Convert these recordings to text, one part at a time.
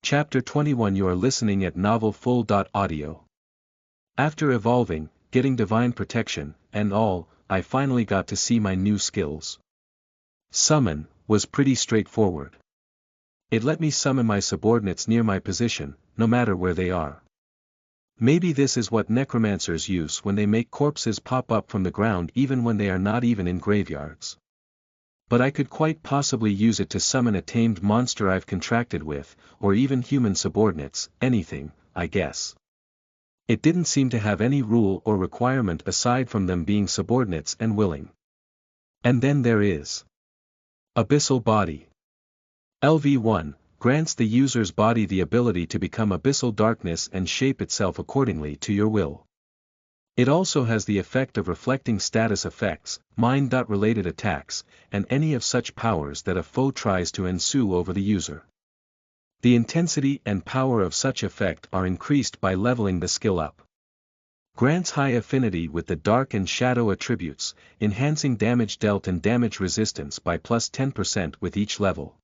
Chapter 21. You are listening at Novel Full. Audio. After evolving, getting divine protection, and all, I finally got to see my new skills. Summon was pretty straightforward. It let me summon my subordinates near my position, no matter where they are. Maybe this is what necromancers use when they make corpses pop up from the ground even when they are not even in graveyards. But I could quite possibly use it to summon a tamed monster I've contracted with, or even human subordinates, anything, I guess. It didn't seem to have any rule or requirement aside from them being subordinates and willing. And then there is Abyssal Body. LV1 grants the user's body the ability to become abyssal darkness and shape itself accordingly to your will. It also has the effect of reflecting status effects, mind-related attacks, and any of such powers that a foe tries to ensue over the user. The intensity and power of such effect are increased by leveling the skill up. Grants high affinity with the dark and shadow attributes, enhancing damage dealt and damage resistance by plus 10% with each level.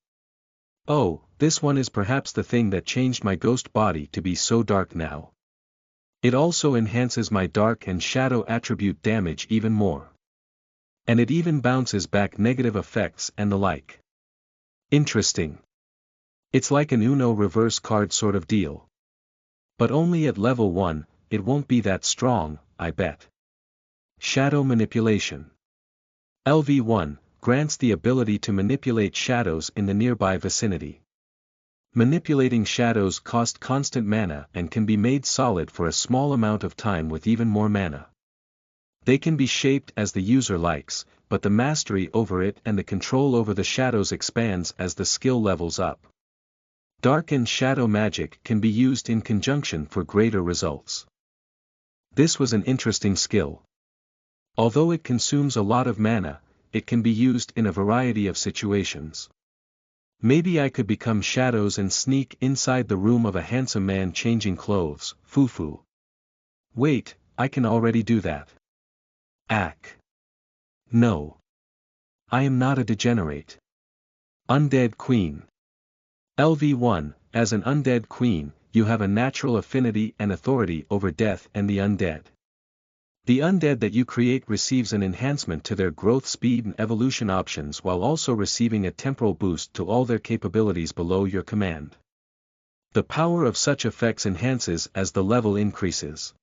Oh, this one is perhaps the thing that changed my ghost body to be so dark now. It also enhances my dark and shadow attribute damage even more. And it even bounces back negative effects and the like. Interesting. It's like an Uno reverse card sort of deal. But only at level 1, it won't be that strong, I bet. Shadow Manipulation. LV1 grants the ability to manipulate shadows in the nearby vicinity. Manipulating shadows cost constant mana and can be made solid for a small amount of time with even more mana. They can be shaped as the user likes, but the mastery over it and the control over the shadows expands as the skill levels up. Dark and shadow magic can be used in conjunction for greater results. This was an interesting skill. Although it consumes a lot of mana, it can be used in a variety of situations. Maybe I could become shadows and sneak inside the room of a handsome man changing clothes, foo-foo. Wait, I can already do that. Ack. No. I am not a degenerate. Undead Queen. LV1, as an undead queen, you have a natural affinity and authority over death and the undead. The undead that you create receives an enhancement to their growth speed and evolution options while also receiving a temporal boost to all their capabilities below your command. The power of such effects enhances as the level increases.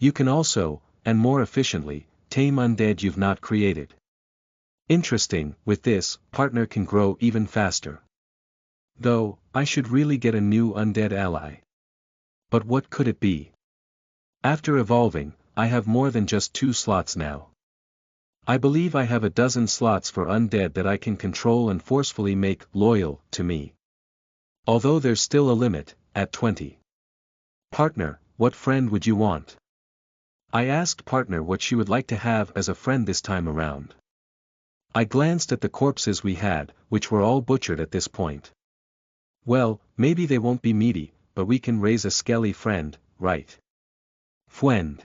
You can also, and more efficiently, tame undead you've not created. Interesting, with this, partner can grow even faster. Though, I should really get a new undead ally. But what could it be? After evolving, I have more than just 2 slots now. I believe I have a dozen slots for undead that I can control and forcefully make loyal to me. Although there's still a limit, at 20. Partner, what friend would you want? I asked partner what she would like to have as a friend this time around. I glanced at the corpses we had, which were all butchered at this point. Well, maybe they won't be meaty, but we can raise a skelly friend, right? Friend.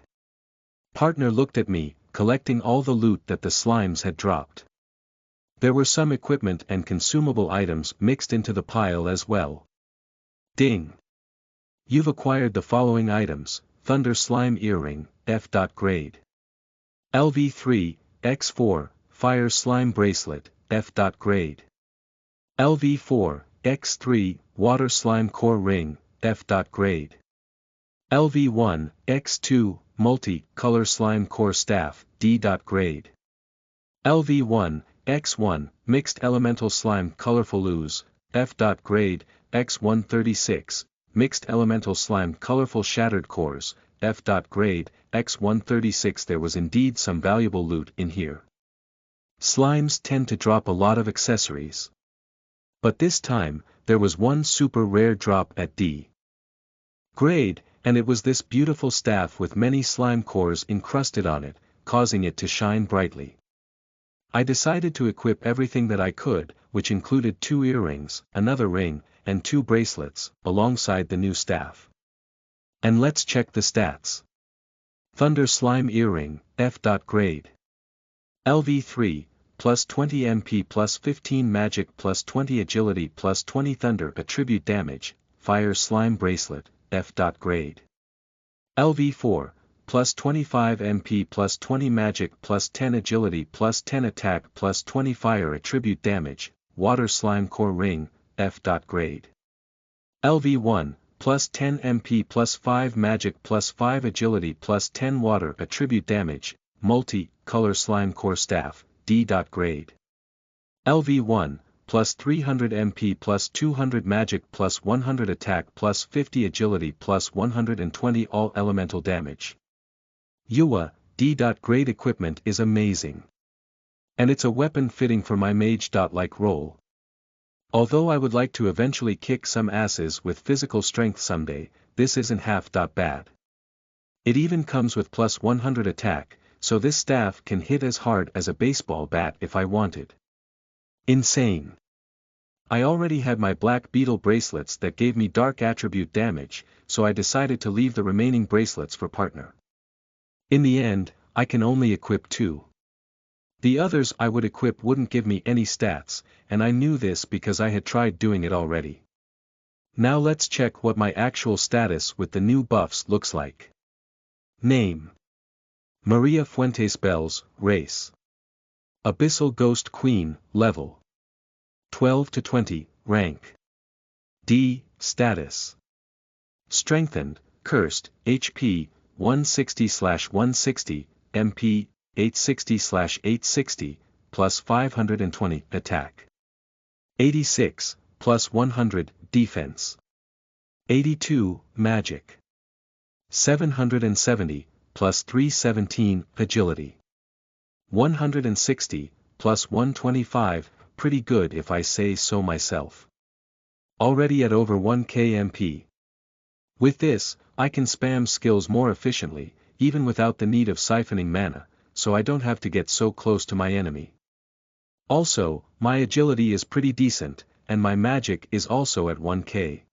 Partner looked at me, collecting all the loot that the slimes had dropped. There were some equipment and consumable items mixed into the pile as well. Ding! You've acquired the following items: Thunder Slime Earring, F. Grade. LV3, X4, Fire Slime Bracelet, F. Grade. LV4, X3, Water Slime Core Ring, F. Grade. LV1, X2, Multi-Color Slime Core Staff, D. Grade. LV1, X1, Mixed Elemental Slime Colorful Ooze, F. Grade, X136, Mixed Elemental Slime Colorful Shattered Cores, F. Grade, X136. There was indeed some valuable loot in here. Slimes tend to drop a lot of accessories. But this time, there was one super rare drop at D. Grade, and it was this beautiful staff with many slime cores encrusted on it, causing it to shine brightly. I decided to equip everything that I could, which included 2 earrings, another ring, and 2 bracelets, alongside the new staff. And let's check the stats. Thunder Slime Earring, F. Grade. LV3, plus 20 MP plus 15 magic plus 20 agility plus 20 thunder attribute damage, Fire Slime Bracelet, F. Grade. LV4, plus 25 MP plus 20 Magic plus 10 Agility plus 10 Attack plus 20 Fire Attribute Damage, Water Slime Core Ring, F. Grade. LV1, plus 10 MP plus 5 Magic plus 5 Agility plus 10 Water Attribute Damage, Multi-Color Slime Core Staff, D. Grade. LV1, plus 300 MP plus 200 Magic plus 100 Attack plus 50 Agility plus 120 All Elemental Damage. UA, D. Grade equipment is amazing. And it's a weapon fitting for my mage-like role. Although I would like to eventually kick some asses with physical strength someday, this isn't half bad. It even comes with plus 100 attack, so this staff can hit as hard as a baseball bat if I wanted. Insane. I already had my Black Beetle bracelets that gave me dark attribute damage, so I decided to leave the remaining bracelets for partner. In the end, I can only equip 2. The others I would equip wouldn't give me any stats, and I knew this because I had tried doing it already. Now let's check what my actual status with the new buffs looks like. Name: Maria Fuentes Bells, Race: Abyssal Ghost Queen, Level 12 to 20, Rank D. Status: Strengthened, Cursed, HP, 160/160, MP, 860/860, plus 520, Attack. 86, plus 100, Defense. 82, Magic. 770, plus 317, Agility. 160, plus 125, pretty good if I say so myself. Already at over 1k MP. With this, I can spam skills more efficiently, even without the need of siphoning mana, so I don't have to get so close to my enemy. Also, my agility is pretty decent, and my magic is also at 1k.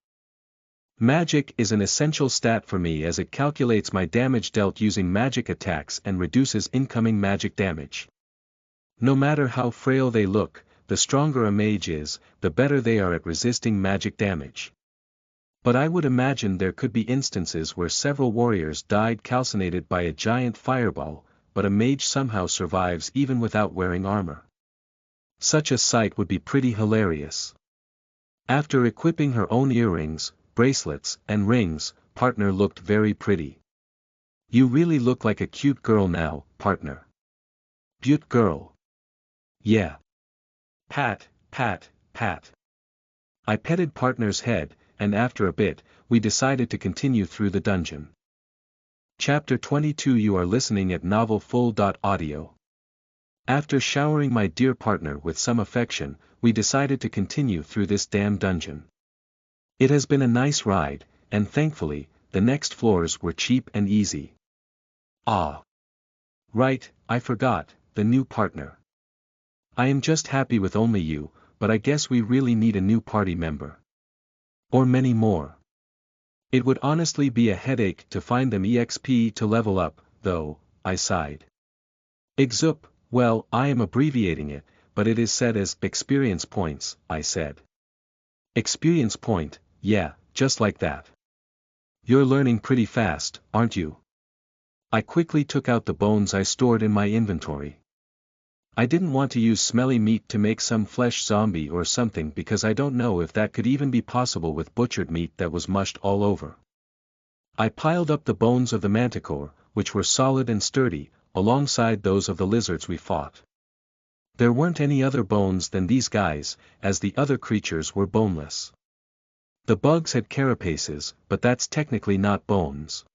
Magic is an essential stat for me as it calculates my damage dealt using magic attacks and reduces incoming magic damage. No matter how frail they look, the stronger a mage is, the better they are at resisting magic damage. But I would imagine there could be instances where several warriors died calcinated by a giant fireball, but a mage somehow survives even without wearing armor. Such a sight would be pretty hilarious. After equipping her own earrings, bracelets, and rings, partner looked very pretty. You really look like a cute girl now, partner. Beaut girl. Yeah. Pat, pat, pat. I petted partner's head, and after a bit, we decided to continue through the dungeon. Chapter 22. You are listening at novelfull.audio. After showering my dear partner with some affection, we decided to continue through this damn dungeon. It has been a nice ride, and thankfully, the next floors were cheap and easy. Ah. Right, I forgot, the new partner. I am just happy with only you, but I guess we really need a new party member. Or many more. It would honestly be a headache to find them EXP to level up, though, I sighed. Exup, well, I am abbreviating it, but it is said as experience points, I said. Experience point, yeah, just like that. You're learning pretty fast, aren't you? I quickly took out the bones I stored in my inventory. I didn't want to use smelly meat to make some flesh zombie or something because I don't know if that could even be possible with butchered meat that was mushed all over. I piled up the bones of the manticore, which were solid and sturdy, alongside those of the lizards we fought. There weren't any other bones than these guys, as the other creatures were boneless. The bugs had carapaces, but that's technically not bones.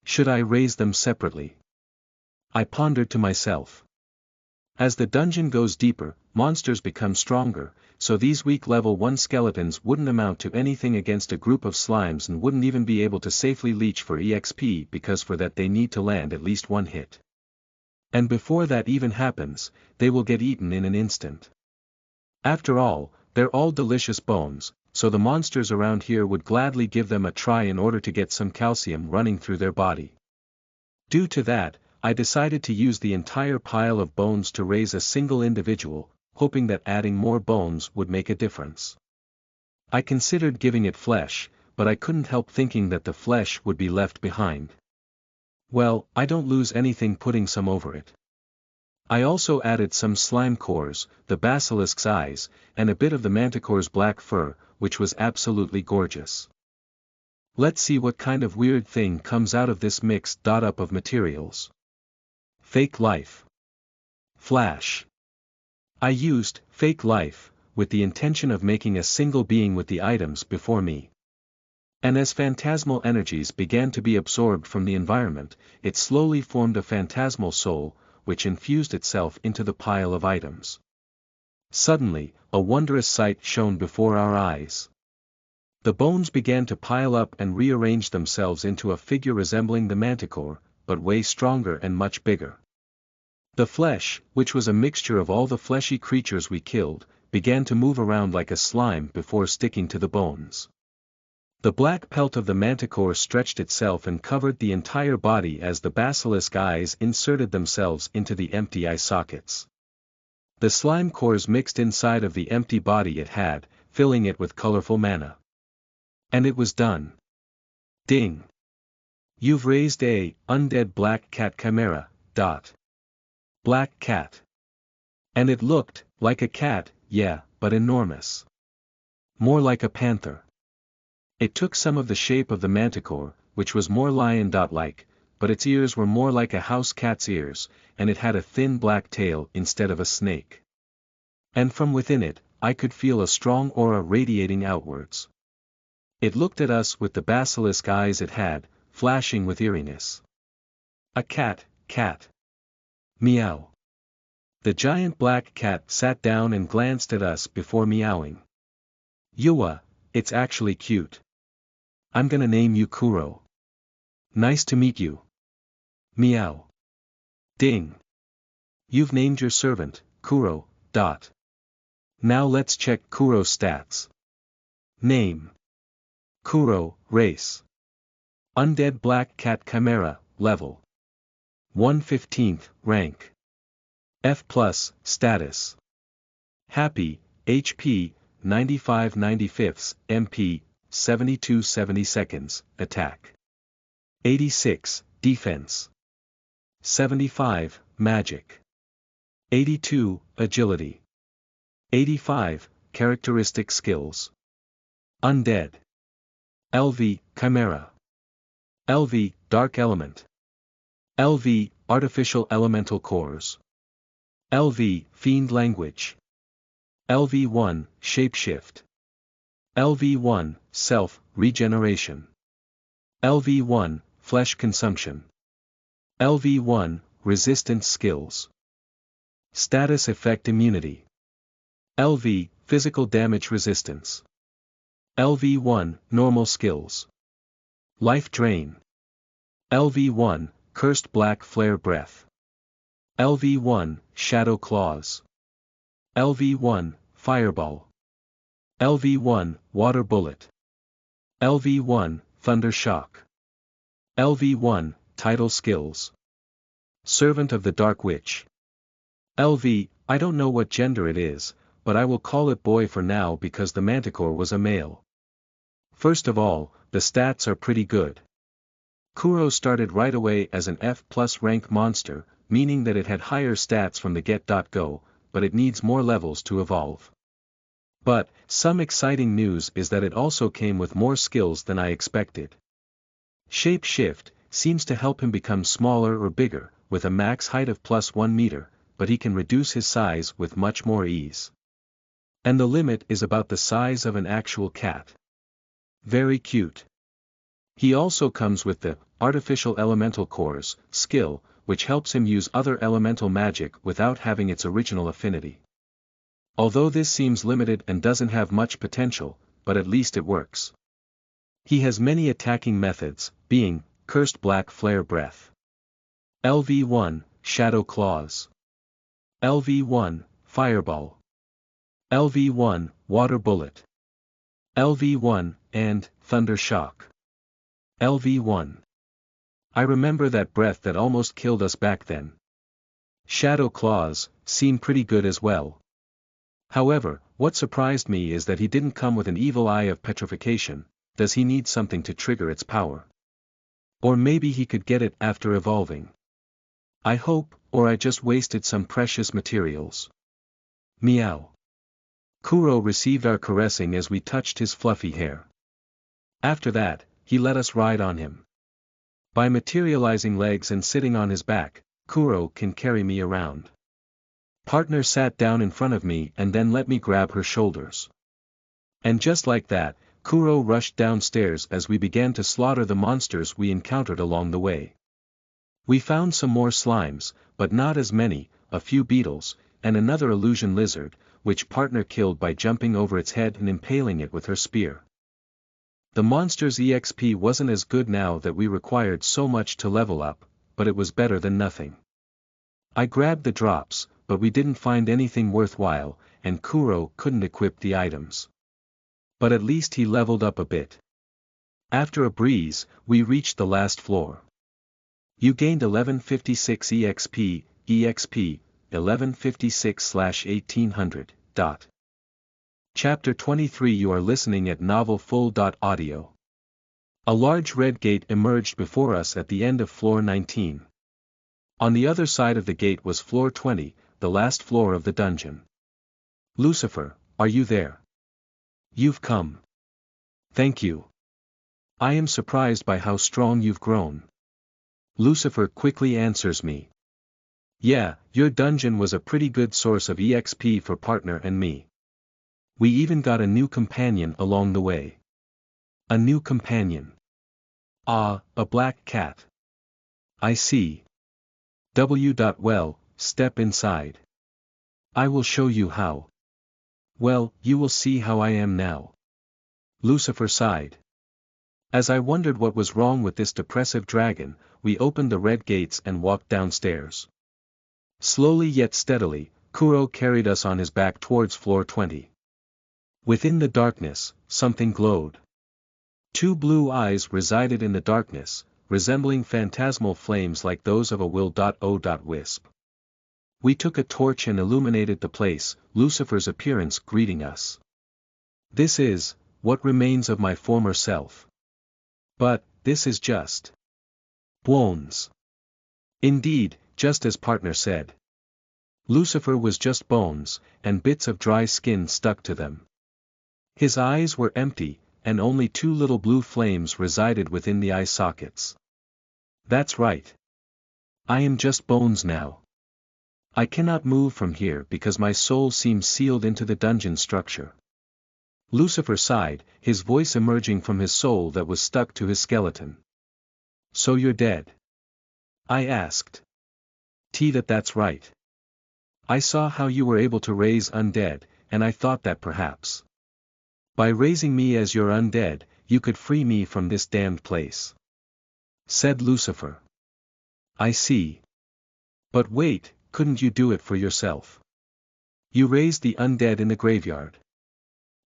Should I raise them separately? I pondered to myself. As the dungeon goes deeper, monsters become stronger, so these weak level 1 skeletons wouldn't amount to anything against a group of slimes and wouldn't even be able to safely leech for EXP because for that they need to land at least 1 hit. And before that even happens, they will get eaten in an instant. After all, they're all delicious bones, so the monsters around here would gladly give them a try in order to get some calcium running through their body. Due to that, I decided to use the entire pile of bones to raise a single individual, hoping that adding more bones would make a difference. I considered giving it flesh, but I couldn't help thinking that the flesh would be left behind. Well, I don't lose anything putting some over it. I also added some slime cores, the basilisk's eyes, and a bit of the manticore's black fur, which was absolutely gorgeous. Let's see what kind of weird thing comes out of this mixed up of materials. Fake life. Flash. I used fake life with the intention of making a single being with the items before me. And as phantasmal energies began to be absorbed from the environment, it slowly formed a phantasmal soul, which infused itself into the pile of items. Suddenly, a wondrous sight shone before our eyes. The bones began to pile up and rearrange themselves into a figure resembling the manticore, but way stronger and much bigger. The flesh, which was a mixture of all the fleshy creatures we killed, began to move around like a slime before sticking to the bones. The black pelt of the manticore stretched itself and covered the entire body as the basilisk eyes inserted themselves into the empty eye sockets. The slime cores mixed inside of the empty body it had, filling it with colorful mana. And it was done. Ding! You've raised a undead black cat chimera. Black cat. And it looked like a cat, yeah, but enormous. More like a panther. It took some of the shape of the manticore, which was more lion-like, but its ears were more like a house cat's ears, and it had a thin black tail instead of a snake. And from within it, I could feel a strong aura radiating outwards. It looked at us with the basilisk eyes it had, flashing with eeriness. A cat. Meow. The giant black cat sat down and glanced at us before meowing. Yuwa, it's actually cute. I'm gonna name you Kuro. Nice to meet you. Meow. Ding. You've named your servant, Kuro. Now let's check Kuro's stats. Name. Kuro, race. Undead black cat chimera, level. 1/15th, rank. F+, status. Happy, HP, 95/95, MP, 72/72, attack. 86, defense. 75, magic. 82, agility. 85, characteristic skills. Undead. LV, chimera. LV, dark element. LV, artificial elemental cores. LV, fiend language. LV1, shapeshift. LV1, self, regeneration. LV1, flesh consumption. LV1, resistance skills. Status effect immunity. LV, physical damage resistance. LV1, normal skills. Life drain. LV1, cursed black flare breath. LV1, shadow claws. LV1, fireball. LV1, water bullet. LV1, thunder shock. LV1, title skills. Servant of the Dark Witch. LV, I don't know what gender it is, but I will call it boy for now because the manticore was a male. First of all, the stats are pretty good. Kuro started right away as an F+ rank monster, meaning that it had higher stats from the get.go, but it needs more levels to evolve. But, some exciting news is that it also came with more skills than I expected. Shape Shift seems to help him become smaller or bigger, with a max height of +1 meter, but he can reduce his size with much more ease. And the limit is about the size of an actual cat. Very cute. He also comes with the artificial elemental cores skill, which helps him use other elemental magic without having its original affinity. Although this seems limited and doesn't have much potential, but at least it works. He has many attacking methods, being cursed black flare breath. LV1, shadow claws. LV1, fireball. LV1, water bullet. LV1, and thunder shock. LV1. I remember that breath that almost killed us back then. Shadow claws seem pretty good as well. However, what surprised me is that he didn't come with an evil eye of petrification. Does he need something to trigger its power? Or maybe he could get it after evolving. I hope, or I just wasted some precious materials. Meow. Kuro received our caressing as we touched his fluffy hair. After that, he let us ride on him. By materializing legs and sitting on his back, Kuro can carry me around. Partner sat down in front of me and then let me grab her shoulders. And just like that, Kuro rushed downstairs as we began to slaughter the monsters we encountered along the way. We found some more slimes, but not as many, a few beetles, and another illusion lizard, which partner killed by jumping over its head and impaling it with her spear. The monster's EXP wasn't as good now that we required so much to level up, but it was better than nothing. I grabbed the drops, but we didn't find anything worthwhile, and Kuro couldn't equip the items. But at least he leveled up a bit. After a breeze, we reached the last floor. You gained 1156 EXP, 1156/1800. Chapter 23. You are listening at novelfull.audio. A large red gate emerged before us at the end of floor 19. On the other side of the gate was floor 20, the last floor of the dungeon. Lucifer, are you there? You've come. Thank you. I am surprised by how strong you've grown. Lucifer quickly answers me. Yeah, your dungeon was a pretty good source of EXP for partner and me. We even got a new companion along the way. A new companion. Ah, a black cat. I see. Well, step inside. I will show you how. Well, you will see how I am now. Lucifer sighed. As I wondered what was wrong with this depressive dragon, we opened the red gates and walked downstairs. Slowly yet steadily, Kuro carried us on his back towards floor 20. Within the darkness, something glowed. Two blue eyes resided in the darkness, resembling phantasmal flames like those of a will.o.wisp. We took a torch and illuminated the place, Lucifer's appearance greeting us. This is what remains of my former self. But, this is just bones. Indeed, just as partner said. Lucifer was just bones, and bits of dry skin stuck to them. His eyes were empty, and only two little blue flames resided within the eye sockets. That's right. I am just bones now. I cannot move from here because my soul seems sealed into the dungeon structure. Lucifer sighed, his voice emerging from his soul that was stuck to his skeleton. So you're dead? I asked. That's right. I saw how you were able to raise undead, and I thought that perhaps by raising me as your undead, you could free me from this damned place. Said Lucifer. I see. But wait, couldn't you do it for yourself? You raised the undead in the graveyard.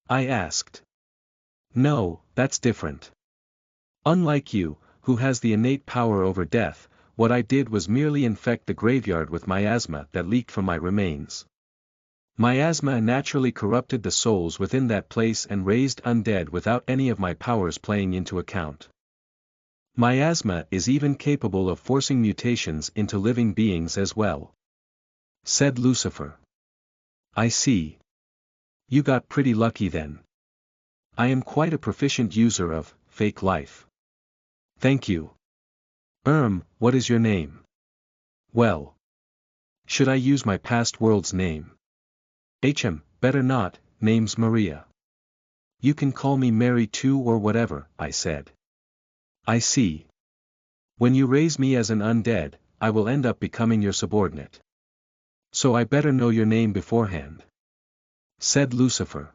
I asked. No, that's different. Unlike you, who has the innate power over death, what I did was merely infect the graveyard with miasma that leaked from my remains. Miasma naturally corrupted the souls within that place and raised undead without any of my powers playing into account. Miasma is even capable of forcing mutations into living beings as well. Said Lucifer. I see. You got pretty lucky then. I am quite a proficient user of fake life. Thank you. What is your name? Well. Should I use my past world's name? Better not, name's Maria. You can call me Mary too or whatever, I said. I see. When you raise me as an undead, I will end up becoming your subordinate. So I better know your name beforehand. Said Lucifer.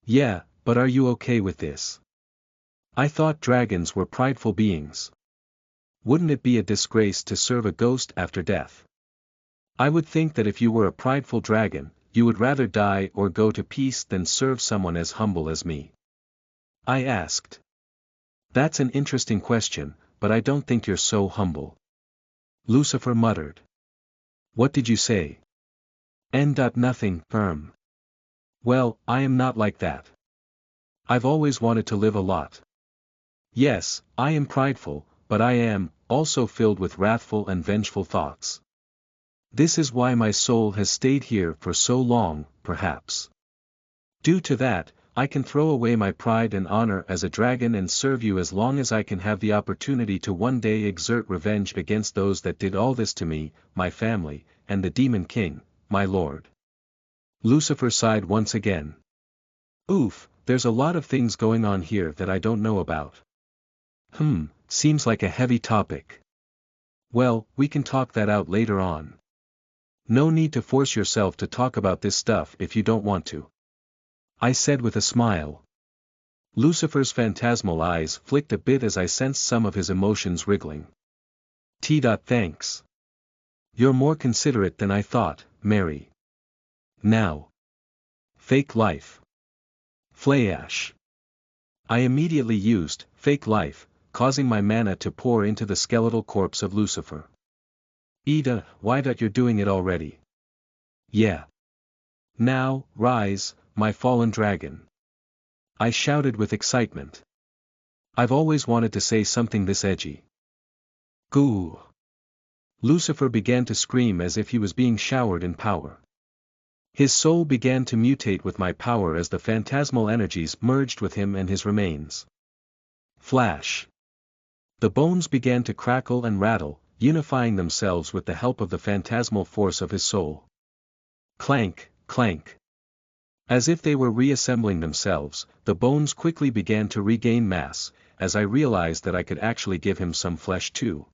Yeah, but are you okay with this? I thought dragons were prideful beings. Wouldn't it be a disgrace to serve a ghost after death? I would think that if you were a prideful dragon, you would rather die or go to peace than serve someone as humble as me. I asked. That's an interesting question, but I don't think you're so humble. Lucifer muttered. What did you say? Nothing, Well, I am not like that. I've always wanted to live a lot. Yes, I am prideful, but I am also filled with wrathful and vengeful thoughts. This is why my soul has stayed here for so long, perhaps. Due to that, I can throw away my pride and honor as a dragon and serve you as long as I can have the opportunity to one day exert revenge against those that did all this to me, my family, and the Demon King, my lord. Lucifer sighed once again. Oof, there's a lot of things going on here that I don't know about. Seems like a heavy topic. Well, we can talk that out later on. No need to force yourself to talk about this stuff if you don't want to. I said with a smile. Lucifer's phantasmal eyes flicked a bit as I sensed some of his emotions wriggling. Thanks. You're more considerate than I thought, Mary. Now. Fake life. Flayash. I immediately used fake life, causing my mana to pour into the skeletal corpse of Lucifer. Ida, why that you're doing it already? Yeah. Now, rise, my fallen dragon. I shouted with excitement. I've always wanted to say something this edgy. Goo. Lucifer began to scream as if he was being showered in power. His soul began to mutate with my power as the phantasmal energies merged with him and his remains. Flash. The bones began to crackle and rattle, unifying themselves with the help of the phantasmal force of his soul. Clank, clank. As if they were reassembling themselves, the bones quickly began to regain mass, as I realized that I could actually give him some flesh too.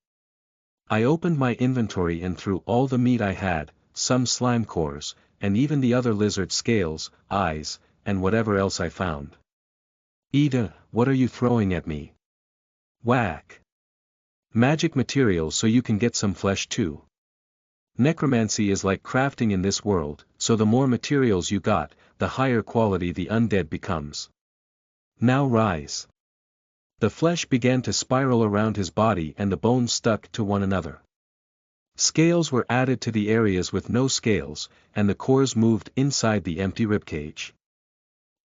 I opened my inventory and threw all the meat I had, some slime cores, and even the other lizard scales, eyes, and whatever else I found. Ida, what are you throwing at me? Whack. Magic material so you can get some flesh too. Necromancy is like crafting in this world, so the more materials you got, the higher quality the undead becomes. Now rise. The flesh began to spiral around his body and the bones stuck to one another. Scales were added to the areas with no scales, and the cores moved inside the empty ribcage.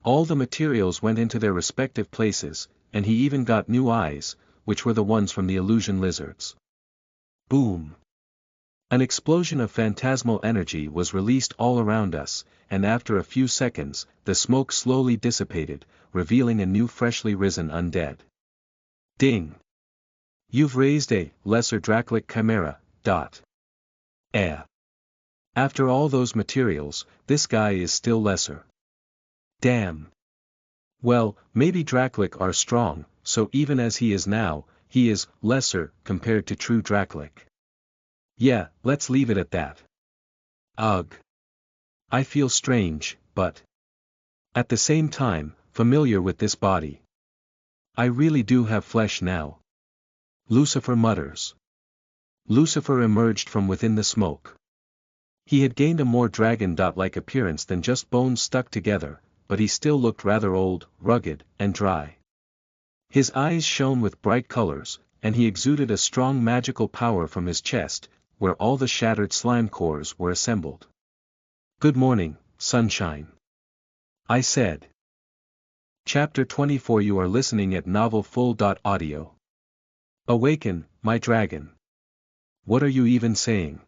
All the materials went into their respective places, and he even got new eyes, which were the ones from the illusion lizards. Boom. An explosion of phantasmal energy was released all around us, and after a few seconds, the smoke slowly dissipated, revealing a new freshly risen undead. Ding! You've raised a lesser Dracolic chimera. After all those materials, this guy is still lesser. Damn. Well, maybe Dracolic are strong, so even as he is now, he is lesser compared to true Dracolic. Yeah, let's leave it at that. Ugh. I feel strange, but at the same time, familiar with this body. I really do have flesh now. Lucifer mutters. Lucifer emerged from within the smoke. He had gained a more dragon-like appearance than just bones stuck together, but he still looked rather old, rugged, and dry. His eyes shone with bright colors, and he exuded a strong magical power from his chest, where all the shattered slime cores were assembled. Good morning, sunshine. I said. Chapter 24. You are listening at novelfull.audio. Awaken, my dragon. What are you even saying?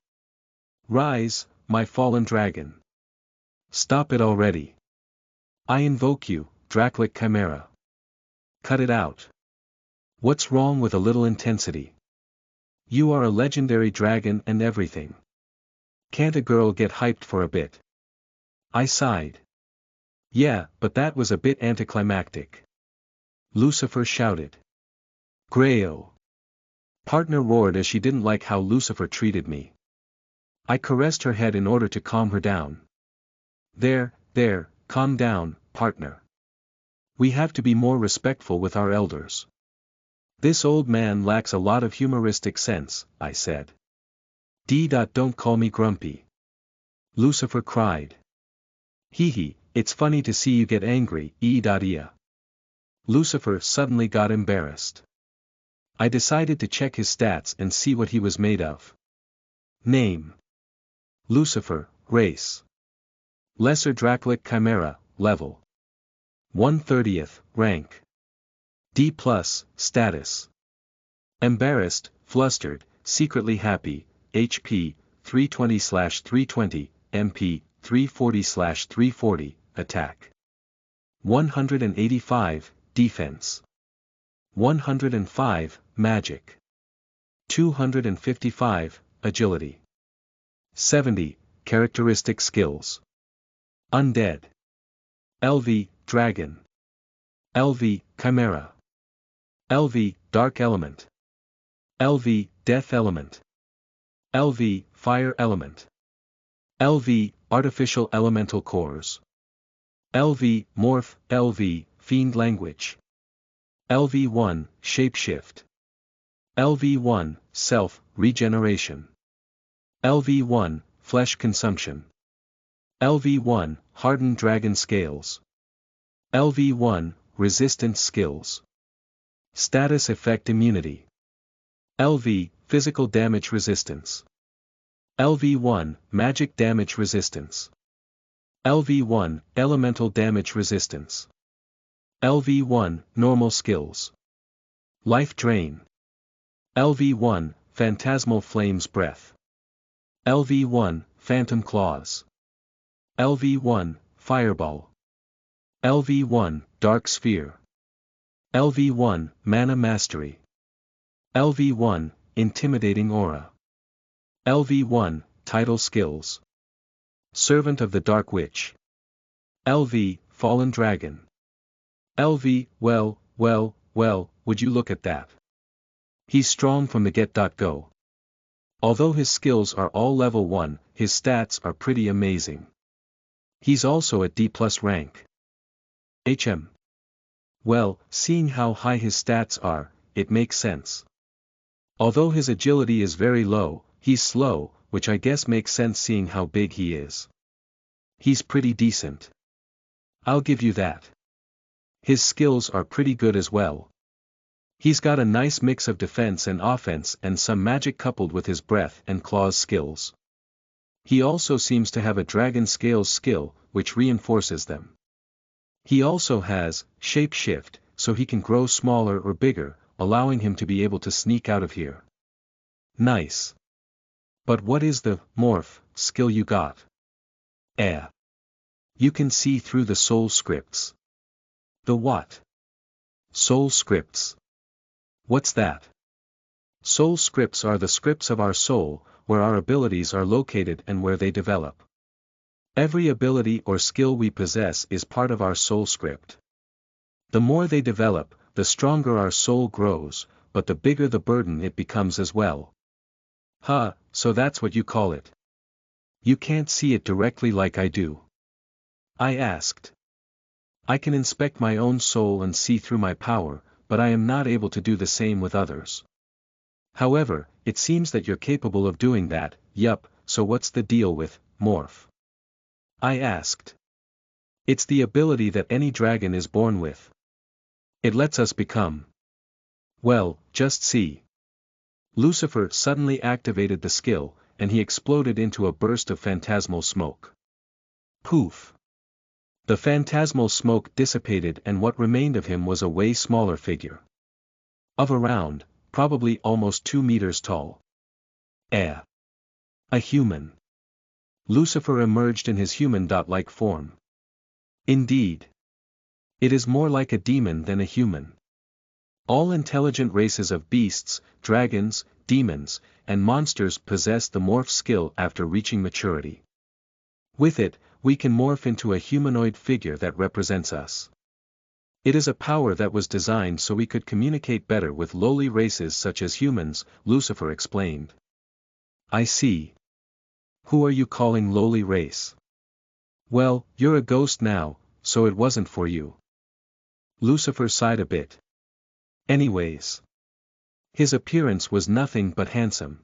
Rise, my fallen dragon. Stop it already. I invoke you, Dracolic Chimera. Cut it out. What's wrong with a little intensity? You are a legendary dragon and everything. Can't a girl get hyped for a bit? I sighed. Yeah, but that was a bit anticlimactic. Lucifer shouted. Grayo. Partner roared as she didn't like how Lucifer treated me. I caressed her head in order to calm her down. There, calm down, partner. We have to be more respectful with our elders. This old man lacks a lot of humoristic sense, I said. Don't call me grumpy. Lucifer cried. It's funny to see you get angry, Lucifer suddenly got embarrassed. I decided to check his stats and see what he was made of. Name. Lucifer, race. Lesser Dracolic Chimera, level. 1/30th, rank. D+, status. Embarrassed, flustered, secretly happy, HP, 320/320, MP, 340/340, attack. 185, defense. 105, magic. 255, agility. 70, characteristic skills. Undead. LV, dragon. LV, chimera. LV, dark element. LV, death element. LV, fire element. LV, artificial elemental cores. LV, morph. LV, fiend language. LV1, shapeshift. LV1, self, regeneration. LV1, flesh consumption. LV1, hardened dragon scales. LV1, resistance skills. Status effect immunity. LV, physical damage resistance. LV1, magic damage resistance. LV1, elemental damage resistance. LV1, normal skills. Life drain. LV1, phantasmal flames breath. LV1, phantom claws. LV1, fireball. LV1, dark sphere. LV1, mana mastery. LV1, intimidating aura. LV1, tidal skills. Servant of the Dark Witch. LV, fallen dragon. LV, well, would you look at that. He's strong from the get-go. Although his skills are all level 1, his stats are pretty amazing. He's also at D+ rank. HM. Well, seeing how high his stats are, it makes sense. Although his agility is very low, he's slow, which I guess makes sense seeing how big he is. He's pretty decent. I'll give you that. His skills are pretty good as well. He's got a nice mix of defense and offense and some magic coupled with his breath and claws skills. He also seems to have a dragon scales skill, which reinforces them. He also has shapeshift, so he can grow smaller or bigger, allowing him to be able to sneak out of here. Nice. But what is the morph skill you got? You can see through the soul scripts. The what? Soul scripts. What's that? Soul scripts are the scripts of our soul, where our abilities are located and where they develop. Every ability or skill we possess is part of our soul script. The more they develop, the stronger our soul grows, but the bigger the burden it becomes as well. So that's what you call it. You can't see it directly like I do. I asked. I can inspect my own soul and see through my power, but I am not able to do the same with others. However, it seems that you're capable of doing that. Yup, so what's the deal with morph? I asked. It's the ability that any dragon is born with. It lets us become. Well, just see. Lucifer suddenly activated the skill, and he exploded into a burst of phantasmal smoke. Poof. The phantasmal smoke dissipated and what remained of him was a way smaller figure. Of around, probably almost 2 meters tall. A human. Lucifer emerged in his human-like form. Indeed. It is more like a demon than a human. All intelligent races of beasts, dragons, demons, and monsters possess the morph skill after reaching maturity. With it, we can morph into a humanoid figure that represents us. It is a power that was designed so we could communicate better with lowly races such as humans, Lucifer explained. I see. Who are you calling lowly race? Well, you're a ghost now, so it wasn't for you. Lucifer sighed a bit. Anyways. His appearance was nothing but handsome.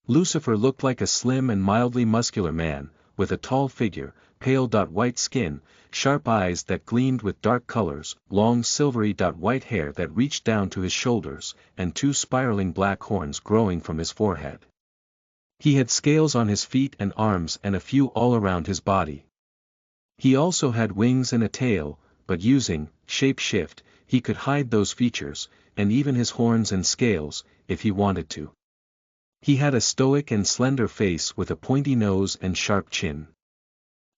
Lucifer looked like a slim and mildly muscular man, with a tall figure, pale white skin, sharp eyes that gleamed with dark colors, long silvery white hair that reached down to his shoulders, and 2 spiraling black horns growing from his forehead. He had scales on his feet and arms and a few all around his body. He also had wings and a tail, but using shape-shift, he could hide those features, and even his horns and scales, if he wanted to. He had a stoic and slender face with a pointy nose and sharp chin.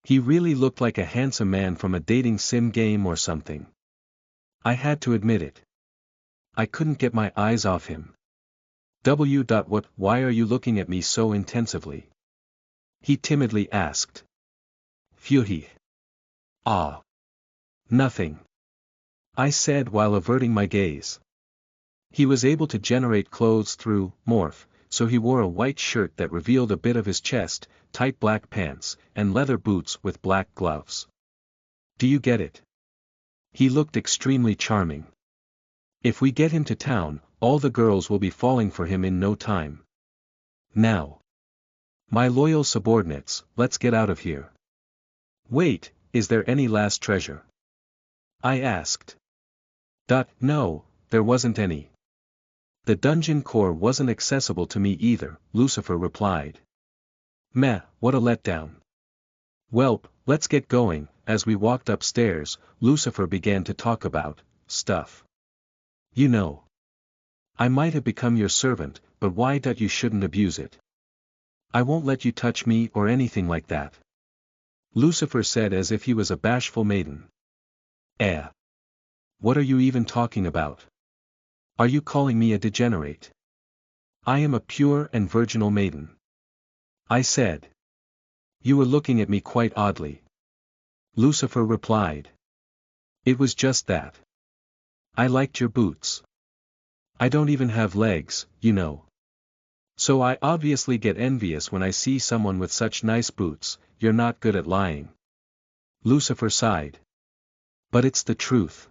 He really looked like a handsome man from a dating sim game or something. I had to admit it. I couldn't get my eyes off him. Why are you looking at me so intensively? He timidly asked. Phew. Ah. Nothing. I said while averting my gaze. He was able to generate clothes through morph, so he wore a white shirt that revealed a bit of his chest, tight black pants, and leather boots with black gloves. Do you get it? He looked extremely charming. If we get him to town, all the girls will be falling for him in no time. Now. My loyal subordinates, let's get out of here. Wait, is there any last treasure? I asked. No, there wasn't any. The dungeon core wasn't accessible to me either, Lucifer replied. Meh, what a letdown. Welp, let's get going. As we walked upstairs, Lucifer began to talk about stuff. You know. I might have become your servant, but why you shouldn't abuse it. I won't let you touch me or anything like that. Lucifer said as if he was a bashful maiden. What are you even talking about? Are you calling me a degenerate? I am a pure and virginal maiden. I said. You were looking at me quite oddly. Lucifer replied. It was just that. I liked your boots. I don't even have legs, you know. So I obviously get envious when I see someone with such nice boots. You're not good at lying. Lucifer sighed. But it's the truth.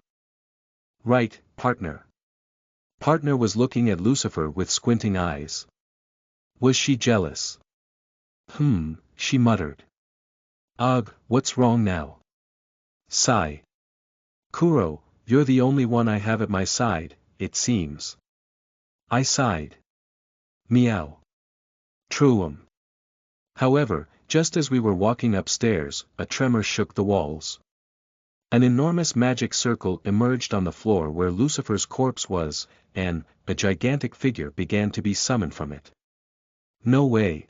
Right, partner. Partner was looking at Lucifer with squinting eyes. Was she jealous? She muttered. Ugh, what's wrong now? Sigh. Kuro, you're the only one I have at my side, it seems. I sighed. Meow. Truum. However, just as we were walking upstairs, a tremor shook the walls. An enormous magic circle emerged on the floor where Lucifer's corpse was, and a gigantic figure began to be summoned from it. No way.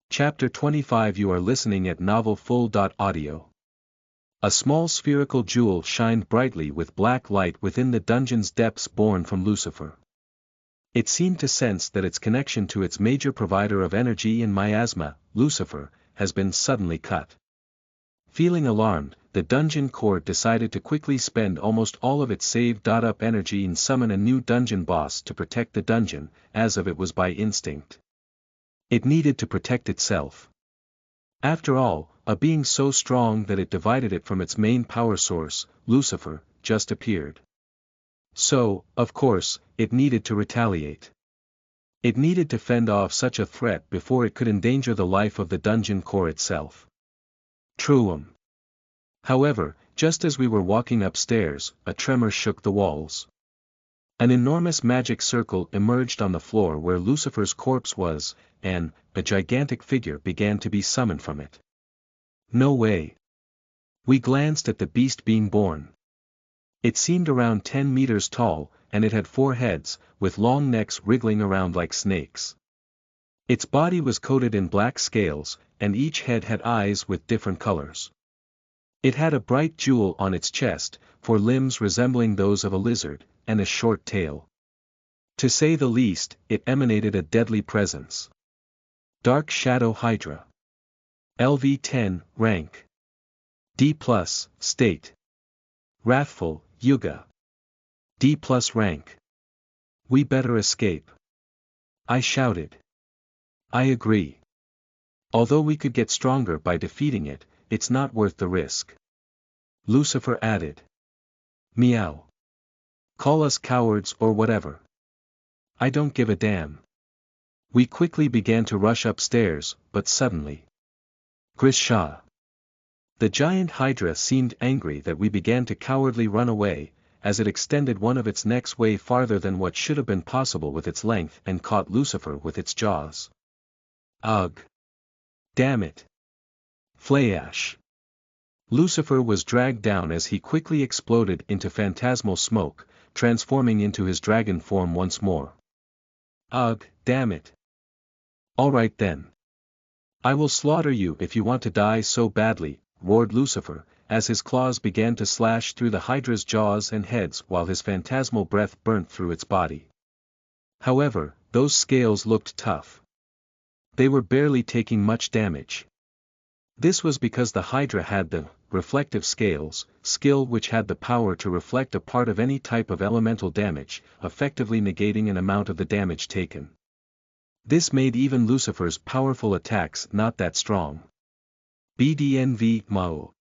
Chapter 25. You are listening at novelfull.audio. A small spherical jewel shined brightly with black light within the dungeon's depths born from Lucifer. It seemed to sense that its connection to its major provider of energy and miasma, Lucifer, has been suddenly cut. Feeling alarmed, the dungeon core decided to quickly spend almost all of its saved-up energy and summon a new dungeon boss to protect the dungeon, as if it was by instinct. It needed to protect itself. After all, a being so strong that it divided it from its main power source, Lucifer, just appeared. So, of course, it needed to retaliate. It needed to fend off such a threat before it could endanger the life of the dungeon core itself. Truum. However, just as we were walking upstairs, a tremor shook the walls. An enormous magic circle emerged on the floor where Lucifer's corpse was, and a gigantic figure began to be summoned from it. No way. We glanced at the beast being born. It seemed around 10 meters tall, and it had 4 heads, with long necks wriggling around like snakes. Its body was coated in black scales, and each head had eyes with different colors. It had a bright jewel on its chest, 4 limbs resembling those of a lizard, and a short tail. To say the least, it emanated a deadly presence. Dark Shadow Hydra. LV-10, rank. D+, state. Wrathful, Yuga. D+ rank. We better escape. I shouted. I agree. Although we could get stronger by defeating it, it's not worth the risk. Lucifer added. Meow. Call us cowards or whatever. I don't give a damn. We quickly began to rush upstairs, but suddenly. Grisha. The giant Hydra seemed angry that we began to cowardly run away, as it extended one of its necks way farther than what should have been possible with its length and caught Lucifer with its jaws. Ugh. Damn it. Flayash. Lucifer was dragged down as he quickly exploded into phantasmal smoke, transforming into his dragon form once more. Ugh, damn it. Alright then. I will slaughter you if you want to die so badly, roared Lucifer, as his claws began to slash through the Hydra's jaws and heads while his phantasmal breath burnt through its body. However, those scales looked tough. They were barely taking much damage. This was because the Hydra had the reflective scales, skill which had the power to reflect a part of any type of elemental damage, effectively negating an amount of the damage taken. This made even Lucifer's powerful attacks not that strong. BDNV Mao.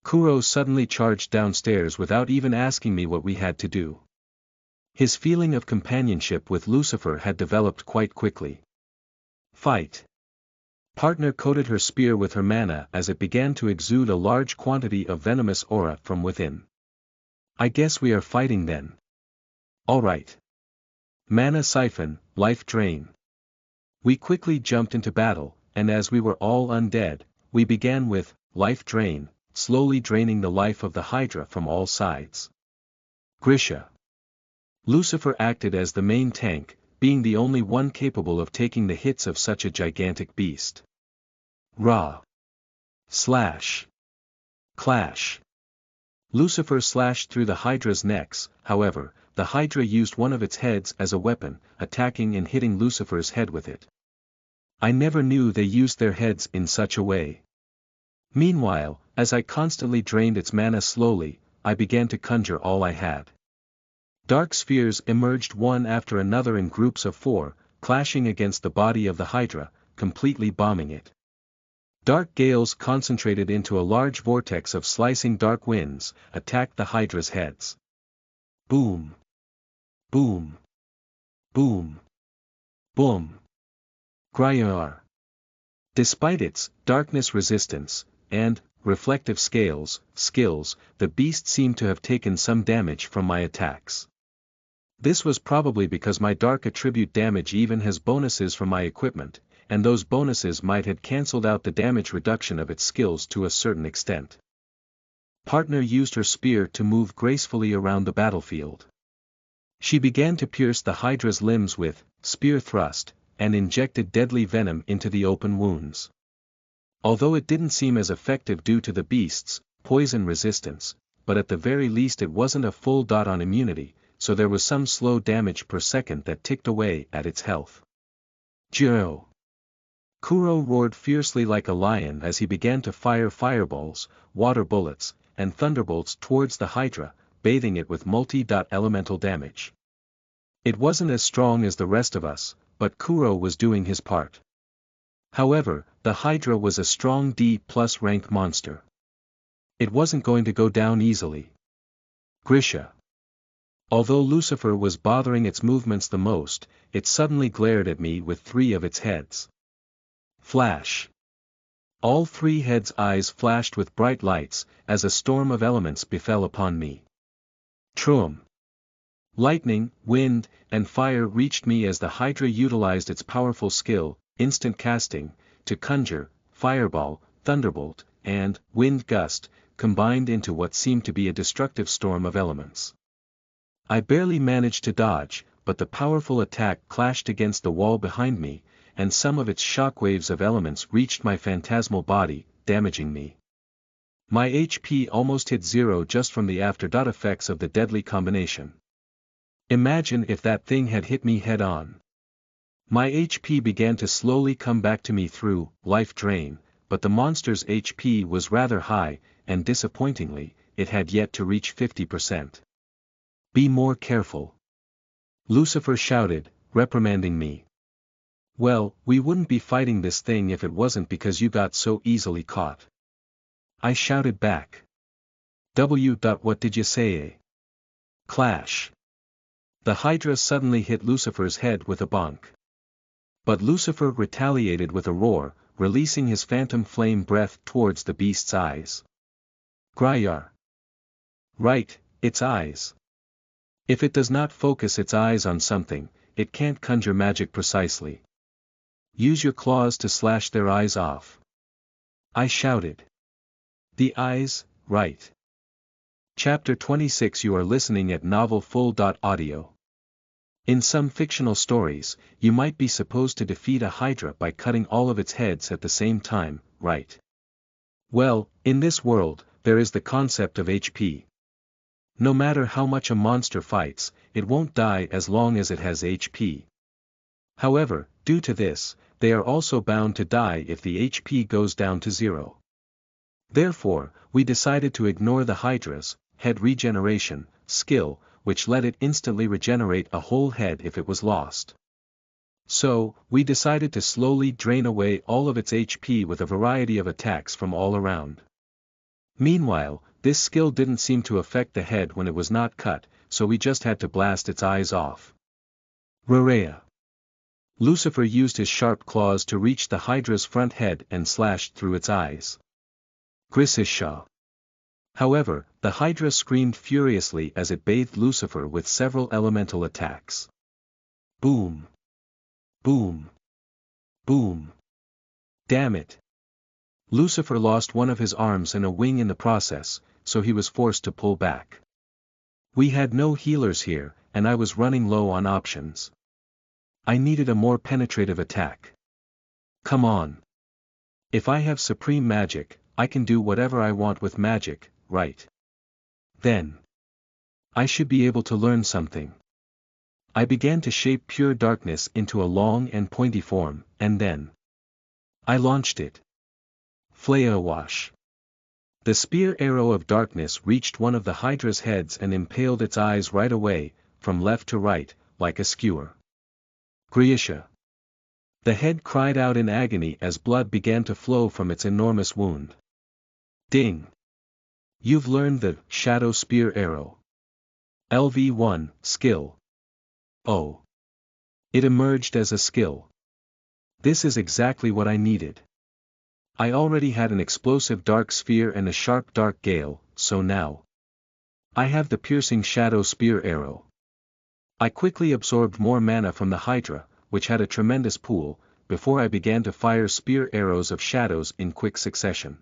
Kuro suddenly charged downstairs without even asking me what we had to do. His feeling of companionship with Lucifer had developed quite quickly. Fight. Partner coated her spear with her mana as it began to exude a large quantity of venomous aura from within. I guess we are fighting then. Alright. Mana siphon, life drain. We quickly jumped into battle, and as we were all undead, we began with life drain, slowly draining the life of the Hydra from all sides. Grisha. Lucifer acted as the main tank, being the only one capable of taking the hits of such a gigantic beast. Ra. Slash. Clash. Lucifer slashed through the Hydra's necks, however, the Hydra used one of its heads as a weapon, attacking and hitting Lucifer's head with it. I never knew they used their heads in such a way. Meanwhile, as I constantly drained its mana slowly, I began to conjure all I had. Dark spheres emerged one after another in groups of 4, clashing against the body of the Hydra, completely bombing it. Dark gales concentrated into a large vortex of slicing dark winds, attacked the Hydra's heads. Boom. Boom. Boom. Boom. Grayar. Despite its darkness resistance, and reflective skills, the beast seemed to have taken some damage from my attacks. This was probably because my dark attribute damage even has bonuses from my equipment, and those bonuses might have cancelled out the damage reduction of its skills to a certain extent. Partner used her spear to move gracefully around the battlefield. She began to pierce the Hydra's limbs with spear thrust, and injected deadly venom into the open wounds. Although it didn't seem as effective due to the beast's poison resistance, but at the very least it wasn't a full dot on immunity, so there was some slow damage per second that ticked away at its health. Jiro. Kuro roared fiercely like a lion as he began to fire fireballs, water bullets, and thunderbolts towards the Hydra, bathing it with multi-dot elemental damage. It wasn't as strong as the rest of us, but Kuro was doing his part. However, the Hydra was a strong D+ rank monster. It wasn't going to go down easily. Grisha. Although Lucifer was bothering its movements the most, it suddenly glared at me with 3 of its heads. Flash. All 3 heads' eyes flashed with bright lights, as a storm of elements befell upon me. Trum. Lightning, wind, and fire reached me as the Hydra utilized its powerful skill, instant casting, to conjure, fireball, thunderbolt, and wind gust, combined into what seemed to be a destructive storm of elements. I barely managed to dodge, but the powerful attack clashed against the wall behind me, and some of its shockwaves of elements reached my phantasmal body, damaging me. My HP almost hit 0 just from the after-dot effects of the deadly combination. Imagine if that thing had hit me head-on. My HP began to slowly come back to me through life drain, but the monster's HP was rather high, and disappointingly, it had yet to reach 50%. Be more careful. Lucifer shouted, reprimanding me. Well, we wouldn't be fighting this thing if it wasn't because you got so easily caught. I shouted back. What did you say? Clash. The Hydra suddenly hit Lucifer's head with a bonk. But Lucifer retaliated with a roar, releasing his phantom flame breath towards the beast's eyes. Grayar. Right, its eyes. If it does not focus its eyes on something, it can't conjure magic precisely. Use your claws to slash their eyes off. I shouted. The eyes, right. Chapter 26. You are listening at novelfull.audio. In some fictional stories, you might be supposed to defeat a hydra by cutting all of its heads at the same time, right? Well, in this world, there is the concept of HP. No matter how much a monster fights, it won't die as long as it has HP. However, due to this, they are also bound to die if the HP goes down to 0. Therefore, we decided to ignore the Hydra's head regeneration skill, which let it instantly regenerate a whole head if it was lost. So, we decided to slowly drain away all of its HP with a variety of attacks from all around. Meanwhile, this skill didn't seem to affect the head when it was not cut, so we just had to blast its eyes off. Rarea. Lucifer used his sharp claws to reach the Hydra's front head and slashed through its eyes. Grisisha. However, the Hydra screamed furiously as it bathed Lucifer with several elemental attacks. Boom. Boom. Boom. Damn it. Lucifer lost one of his arms and a wing in the process, so he was forced to pull back. We had no healers here, and I was running low on options. I needed a more penetrative attack. Come on. If I have supreme magic, I can do whatever I want with magic, right? Then I should be able to learn something. I began to shape pure darkness into a long and pointy form, and then I launched it. Flayawash. The spear arrow of darkness reached one of the Hydra's heads and impaled its eyes right away, from left to right, like a skewer. Griisha. The head cried out in agony as blood began to flow from its enormous wound. Ding. You've learned the Shadow Spear Arrow. LV1 skill. Oh. It emerged as a skill. This is exactly what I needed. I already had an explosive dark sphere and a sharp dark gale, so now I have the piercing Shadow Spear Arrow. I quickly absorbed more mana from the Hydra, which had a tremendous pool, before I began to fire spear arrows of shadows in quick succession.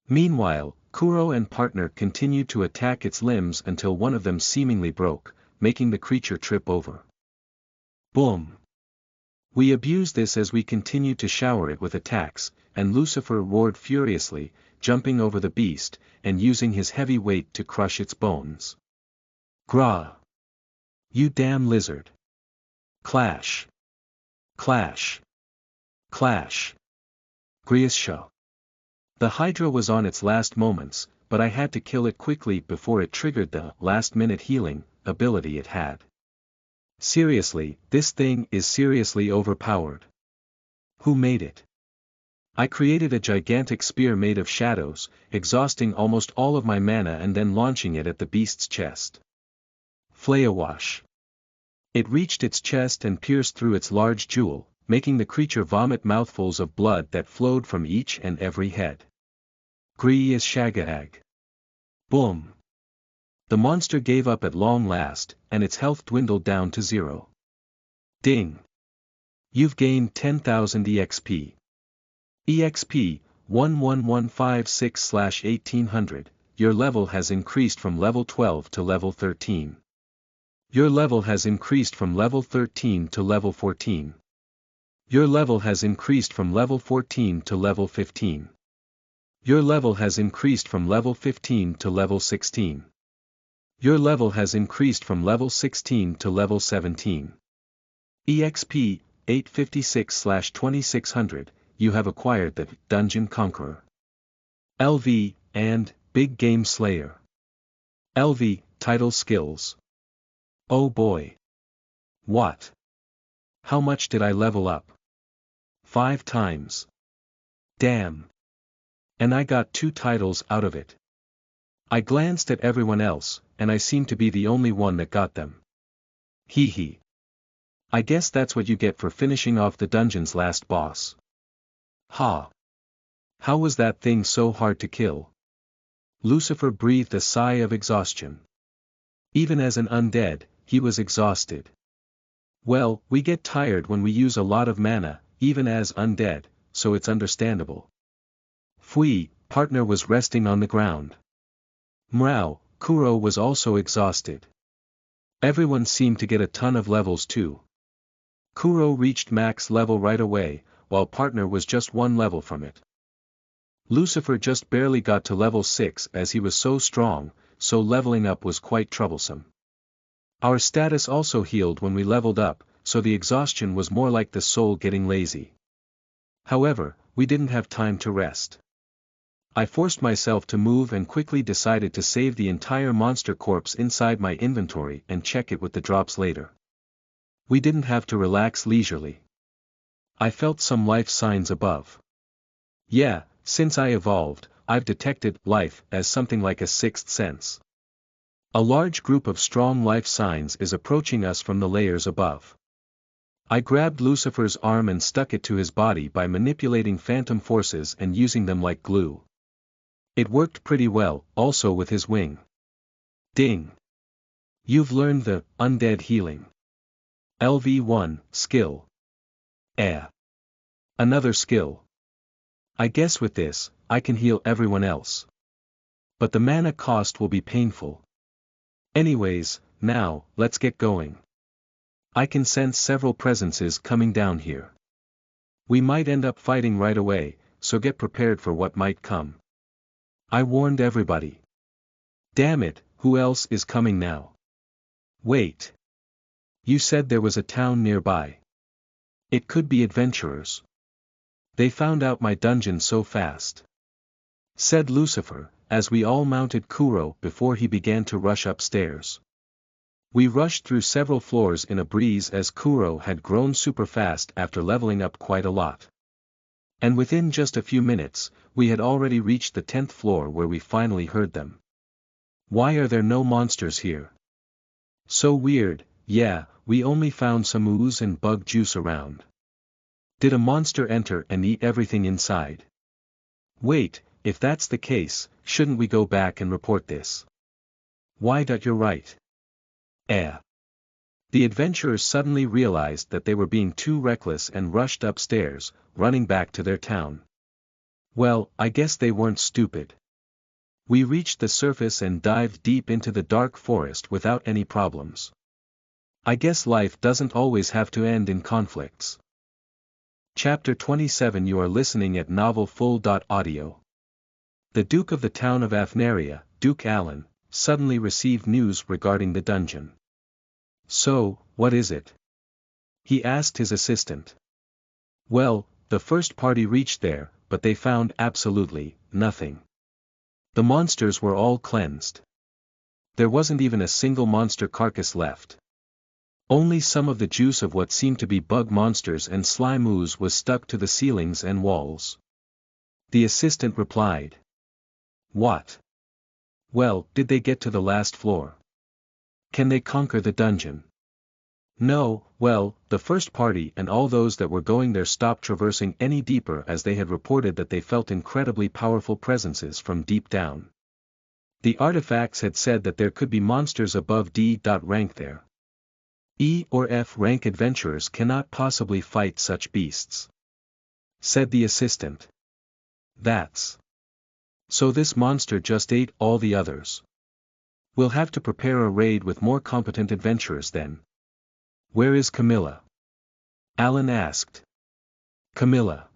Meanwhile, Kuro and partner continued to attack its limbs until one of them seemingly broke, making the creature trip over. Boom! We abused this as we continued to shower it with attacks, and Lucifer roared furiously, jumping over the beast, and using his heavy weight to crush its bones. Grah! You damn lizard! Clash! Clash! Clash! Griasha. The Hydra was on its last moments, but I had to kill it quickly before it triggered the last-minute healing ability it had. Seriously, this thing is seriously overpowered. Who made it? I created a gigantic spear made of shadows, exhausting almost all of my mana and then launching it at the beast's chest. Flayawash. It reached its chest and pierced through its large jewel, making the creature vomit mouthfuls of blood that flowed from each and every head. Grias Shagaag. Boom! The monster gave up at long last, and its health dwindled down to 0. Ding! You've gained 10,000 EXP. EXP, 11156/1800, your level has increased from level 12 to level 13. Your level has increased from level 13 to level 14. Your level has increased from level 14 to level 15. Your level has increased from level 15 to level 16. Your level has increased from level 16 to level 17. EXP, 856/2600, you have acquired the Dungeon Conqueror. LV, and Big Game Slayer. LV, title skills. Oh boy. What? How much did I level up? 5 times. Damn. And I got 2 titles out of it. I glanced at everyone else, and I seemed to be the only one that got them. Hee hee. I guess that's what you get for finishing off the dungeon's last boss. Ha. How was that thing so hard to kill? Lucifer breathed a sigh of exhaustion. Even as an undead, he was exhausted. Well, we get tired when we use a lot of mana, even as undead, so it's understandable. Fui, partner was resting on the ground. Mrao, Kuro was also exhausted. Everyone seemed to get a ton of levels too. Kuro reached max level right away, while partner was just one level from it. Lucifer just barely got to level 6 as he was so strong, so leveling up was quite troublesome. Our status also healed when we leveled up, so the exhaustion was more like the soul getting lazy. However, we didn't have time to rest. I forced myself to move and quickly decided to save the entire monster corpse inside my inventory and check it with the drops later. We didn't have to relax leisurely. I felt some life signs above. Yeah, since I evolved, I've detected life as something like a sixth sense. A large group of strong life signs is approaching us from the layers above. I grabbed Lucifer's arm and stuck it to his body by manipulating phantom forces and using them like glue. It worked pretty well, also with his wing. Ding! You've learned the Undead healing. LV1 skill. Another skill. I guess with this, I can heal everyone else. But the mana cost will be painful. Anyways, now, let's get going. I can sense several presences coming down here. We might end up fighting right away, so get prepared for what might come. I warned everybody. Damn it, who else is coming now? Wait. You said there was a town nearby. It could be adventurers. They found out my dungeon so fast. Said Lucifer, as we all mounted Kuro before he began to rush upstairs. We rushed through several floors in a breeze as Kuro had grown super fast after leveling up quite a lot. And within just a few minutes, we had already reached the 10th floor where we finally heard them. Why are there no monsters here? So weird, yeah, we only found some ooze and bug juice around. Did a monster enter and eat everything inside? Wait, if that's the case, shouldn't we go back and report this? Why? You're right. The adventurers suddenly realized that they were being too reckless and rushed upstairs, running back to their town. Well, I guess they weren't stupid. We reached the surface and dived deep into the dark forest without any problems. I guess life doesn't always have to end in conflicts. Chapter 27. You are listening at novelfull.audio. The Duke of the town of Athnaria, Duke Alan, suddenly received news regarding the dungeon. So, what is it? He asked his assistant. Well, the first party reached there, but they found absolutely nothing. The monsters were all cleansed. There wasn't even a single monster carcass left. Only some of the juice of what seemed to be bug monsters and slime ooze was stuck to the ceilings and walls. The assistant replied. What? Well, did they get to the last floor? Can they conquer the dungeon? No, well, the first party and all those that were going there stopped traversing any deeper as they had reported that they felt incredibly powerful presences from deep down. The artifacts had said that there could be monsters above D. rank there. E or F rank adventurers cannot possibly fight such beasts. Said the assistant. That's. So this monster just ate all the others. We'll have to prepare a raid with more competent adventurers then. Where is Camilla? Alan asked. Camilla.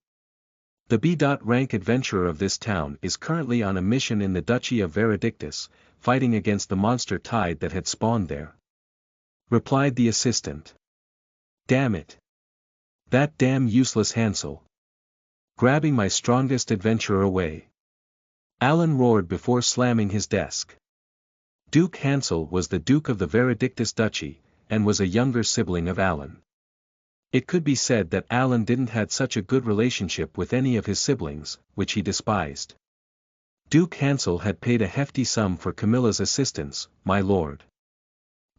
The B. rank adventurer of this town is currently on a mission in the Duchy of Veredictus, fighting against the monster tide that had spawned there. Replied the assistant. Damn it. That damn useless Hansel. Grabbing my strongest adventurer away. Alan roared before slamming his desk. Duke Hansel was the Duke of the Veredictus Duchy, and was a younger sibling of Alan. It could be said that Alan didn't had such a good relationship with any of his siblings, which he despised. Duke Hansel had paid a hefty sum for Camilla's assistance, my lord.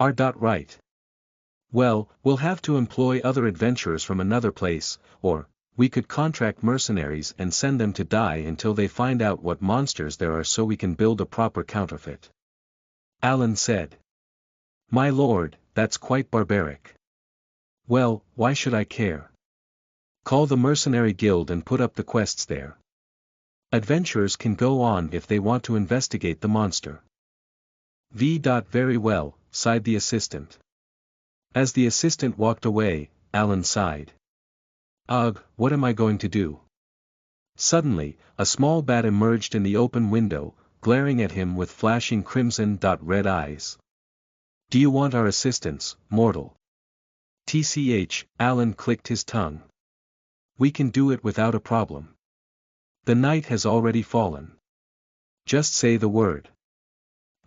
Are right. Well, we'll have to employ other adventurers from another place, or, we could contract mercenaries and send them to die until they find out what monsters there are so we can build a proper counterfeit. Alan said. My lord, that's quite barbaric. Well, why should I care? Call the mercenary guild and put up the quests there. Adventurers can go on if they want to investigate the monster. Very well, sighed the assistant. As the assistant walked away, Alan sighed. Ugh, what am I going to do? Suddenly, a small bat emerged in the open window, glaring at him with flashing crimson-red eyes. Do you want our assistance, mortal? TCH, Alan clicked his tongue. We can do it without a problem. The night has already fallen. Just say the word.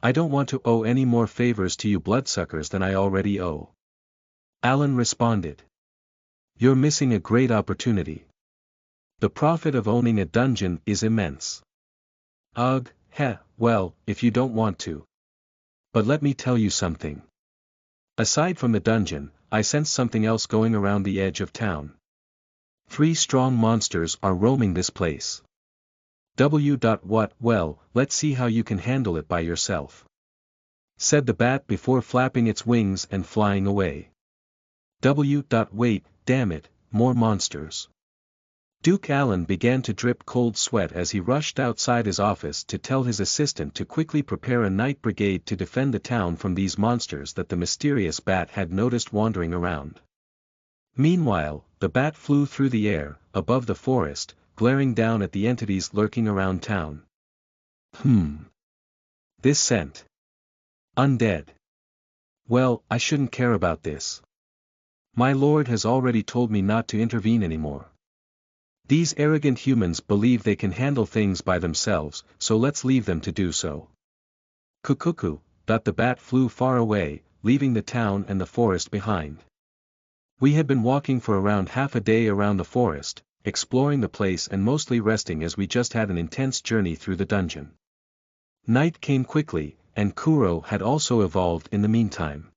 I don't want to owe any more favors to you bloodsuckers than I already owe. Alan responded. You're missing a great opportunity. The profit of owning a dungeon is immense. Ugh, well, if you don't want to. But let me tell you something. Aside from the dungeon, I sense something else going around the edge of town. 3 strong monsters are roaming this place. What? Well, let's see how you can handle it by yourself. Said the bat before flapping its wings and flying away. Wait, damn it, more monsters. Duke Alan began to drip cold sweat as he rushed outside his office to tell his assistant to quickly prepare a night brigade to defend the town from these monsters that the mysterious bat had noticed wandering around. Meanwhile, the bat flew through the air, above the forest, glaring down at the entities lurking around town. This scent. Undead. Well, I shouldn't care about this. My lord has already told me not to intervene anymore. These arrogant humans believe they can handle things by themselves, so let's leave them to do so. Cuckoo, the bat flew far away, leaving the town and the forest behind. We had been walking for around half a day around the forest, exploring the place and mostly resting as we just had an intense journey through the dungeon. Night came quickly, and Kuro had also evolved in the meantime.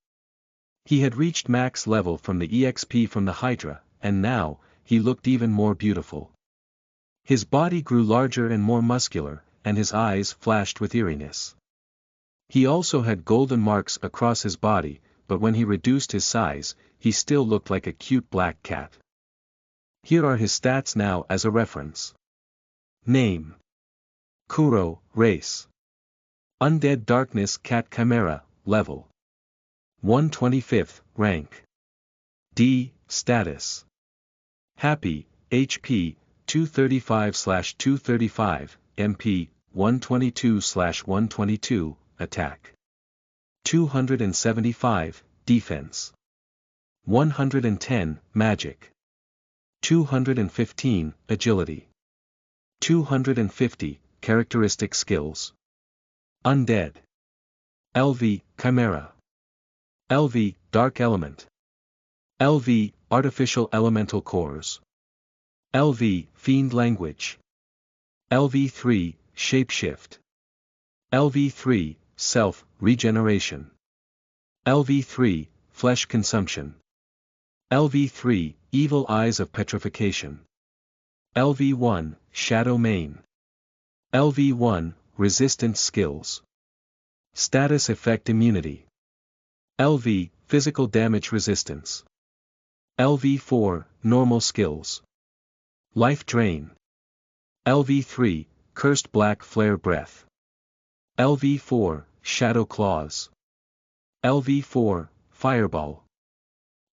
He had reached max level from the EXP from the Hydra, and now, he looked even more beautiful. His body grew larger and more muscular, and his eyes flashed with eeriness. He also had golden marks across his body, but when he reduced his size, he still looked like a cute black cat. Here are his stats now as a reference. Name. Kuro, race. Undead Darkness Cat Chimera, level. 125th, rank. D, status. Happy, HP, 235/235, MP, 122/122, attack. 275, defense. 110, magic. 215, agility. 250, characteristic skills. Undead. LV, chimera. LV, dark element. LV, artificial elemental cores. LV, fiend language. LV3, shapeshift. LV3, self, regeneration. LV3, flesh consumption. LV3, evil eyes of petrification. LV1, shadow mane. LV1, resistance skills. Status effect immunity. LV, physical damage resistance. LV4, normal skills. Life drain. LV3, cursed black flare breath. LV4, shadow claws. LV4, fireball.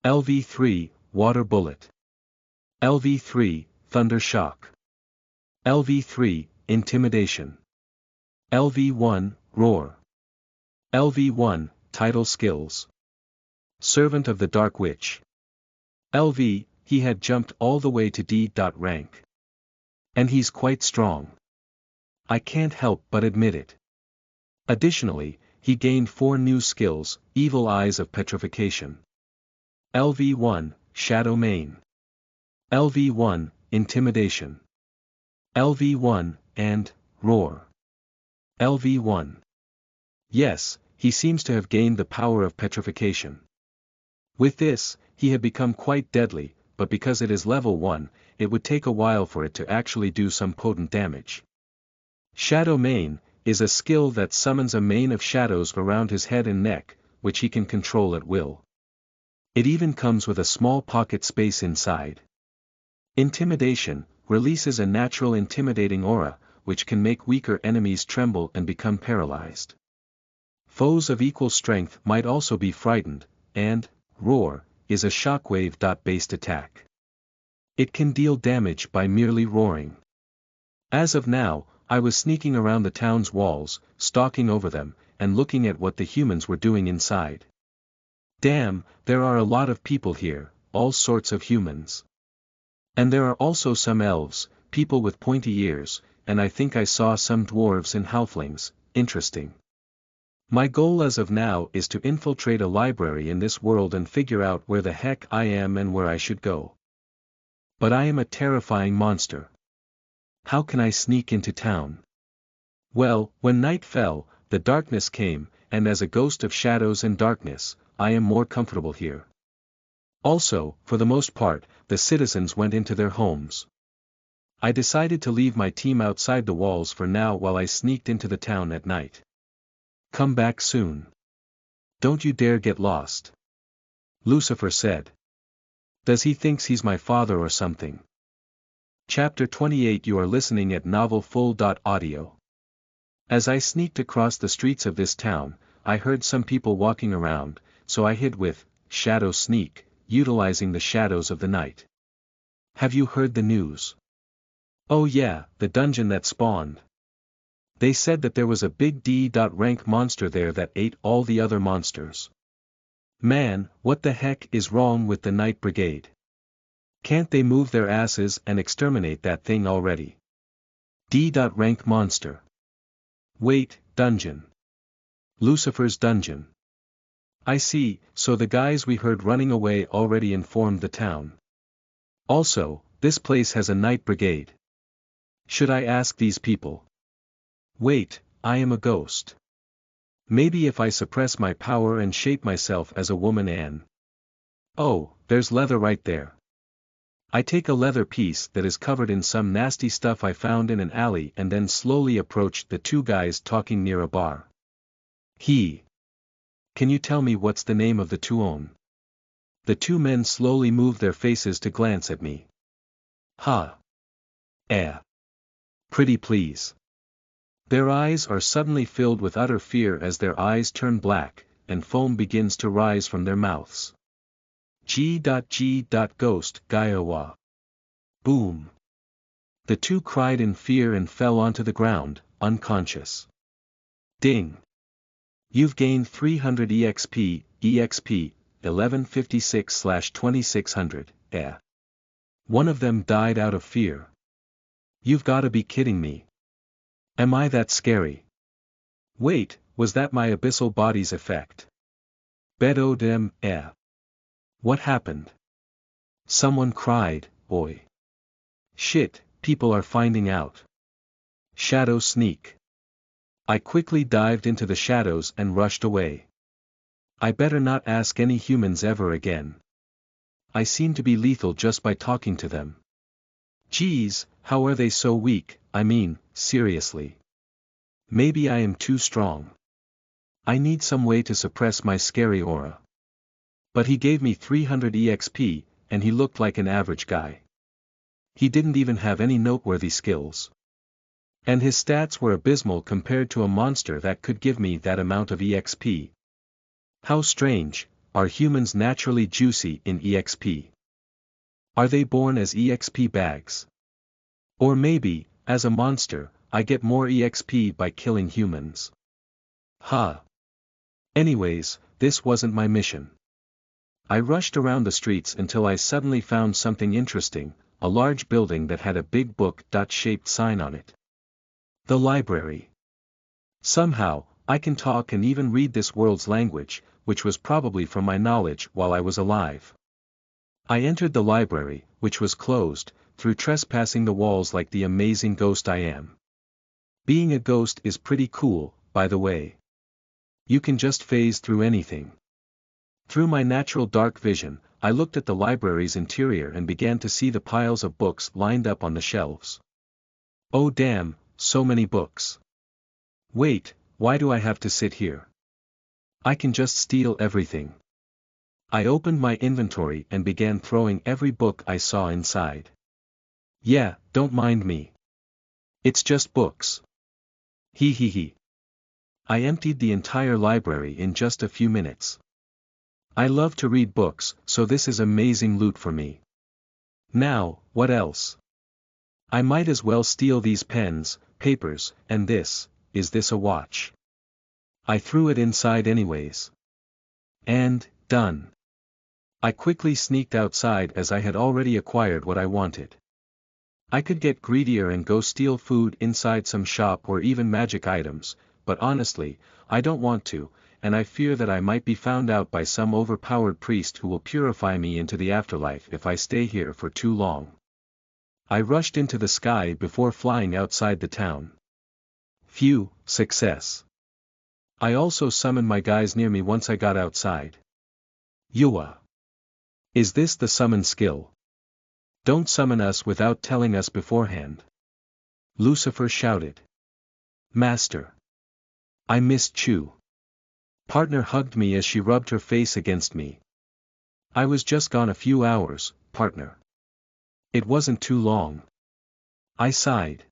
LV3, water bullet. LV3, thunder shock. LV3, intimidation. LV1, roar. LV1, tidal skills. Servant of the Dark Witch. LV, he had jumped all the way to D. rank. And he's quite strong. I can't help but admit it. Additionally, he gained 4 new skills, evil eyes of petrification. LV1, shadow mane. LV1, intimidation. LV1, and, roar. LV1. Yes, he seems to have gained the power of petrification. With this, he had become quite deadly, but because it is level 1, it would take a while for it to actually do some potent damage. Shadow Mane is a skill that summons a mane of shadows around his head and neck, which he can control at will. It even comes with a small pocket space inside. Intimidation releases a natural intimidating aura, which can make weaker enemies tremble and become paralyzed. Foes of equal strength might also be frightened, and, roar, is a shockwave-based attack. It can deal damage by merely roaring. As of now, I was sneaking around the town's walls, stalking over them, and looking at what the humans were doing inside. Damn, there are a lot of people here, all sorts of humans. And there are also some elves, people with pointy ears, and I think I saw some dwarves and halflings. Interesting. My goal as of now is to infiltrate a library in this world and figure out where the heck I am and where I should go. But I am a terrifying monster. How can I sneak into town? Well, when night fell, the darkness came, and as a ghost of shadows and darkness, I am more comfortable here. Also, for the most part, the citizens went into their homes. I decided to leave my team outside the walls for now while I sneaked into the town at night. Come back soon. Don't you dare get lost. Lucifer said. Does he thinks he's my father or something? Chapter 28. You are listening at novelfull.audio. As I sneaked across the streets of this town, I heard some people walking around, so I hid with Shadow Sneak, utilizing the shadows of the night. Have you heard the news? Oh yeah, the dungeon that spawned. They said that there was a big D.rank monster there that ate all the other monsters. Man, what the heck is wrong with the Night Brigade? Can't they move their asses and exterminate that thing already? D.rank monster. Wait, dungeon. Lucifer's dungeon. I see, so the guys we heard running away already informed the town. Also, this place has a Night Brigade. Should I ask these people? Wait, I am a ghost. Maybe if I suppress my power and shape myself as a woman and... Oh, there's leather right there. I take a leather piece that is covered in some nasty stuff I found in an alley and then slowly approach the two guys talking near a bar. Can you tell me what's the name of the tuon? The two men slowly moved their faces to glance at me. Pretty please. Their eyes are suddenly filled with utter fear as their eyes turn black, and foam begins to rise from their mouths. Ghost Gaiawa. Boom. The two cried in fear and fell onto the ground, unconscious. Ding. You've gained 300 EXP, 1156/2600, One of them died out of fear. You've gotta be kidding me. Am I that scary? Wait, was that my abyssal body's effect? Bedo dem, What happened? Someone cried, boy. Shit, people are finding out. Shadow Sneak. I quickly dived into the shadows and rushed away. I better not ask any humans ever again. I seem to be lethal just by talking to them. Geez, how are they so weak? I mean, seriously. Maybe I am too strong. I need some way to suppress my scary aura. But he gave me 300 EXP, and he looked like an average guy. He didn't even have any noteworthy skills. And his stats were abysmal compared to a monster that could give me that amount of EXP. How strange, are humans naturally juicy in EXP? Are they born as EXP bags? Or maybe, as a monster, I get more EXP by killing humans. Anyways, this wasn't my mission. I rushed around the streets until I suddenly found something interesting, a large building that had a big book-shaped sign on it. The library. Somehow, I can talk and even read this world's language, which was probably from my knowledge while I was alive. I entered the library, which was closed, through trespassing the walls like the amazing ghost I am. Being a ghost is pretty cool, by the way. You can just phase through anything. Through my natural dark vision, I looked at the library's interior and began to see the piles of books lined up on the shelves. Oh damn, so many books. Wait, why do I have to sit here? I can just steal everything. I opened my inventory and began throwing every book I saw inside. Yeah, don't mind me. It's just books. He he he. I emptied the entire library in just a few minutes. I love to read books, so this is amazing loot for me. Now, what else? I might as well steal these pens, papers, and this. Is this a watch? I threw it inside anyways. And, done. I quickly sneaked outside as I had already acquired what I wanted. I could get greedier and go steal food inside some shop or even magic items, but honestly, I don't want to, and I fear that I might be found out by some overpowered priest who will purify me into the afterlife if I stay here for too long. I rushed into the sky before flying outside the town. Phew, success. I also summoned my guys near me once I got outside. Yua. Is this the summon skill? Don't summon us without telling us beforehand. Lucifer shouted. Master. I missed Chu. Partner hugged me as she rubbed her face against me. I was just gone a few hours, partner. It wasn't too long. I sighed.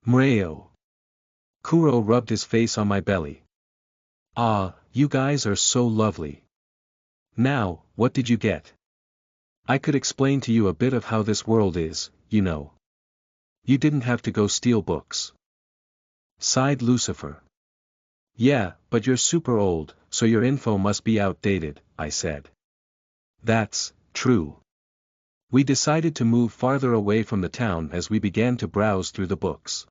Mreo. Kuro rubbed his face on my belly. Ah, you guys are so lovely. Now, what did you get? I could explain to you a bit of how this world is, you know. You didn't have to go steal books. Sighed Lucifer. Yeah, but you're super old, so your info must be outdated, I said. That's true. We decided to move farther away from the town as we began to browse through the books.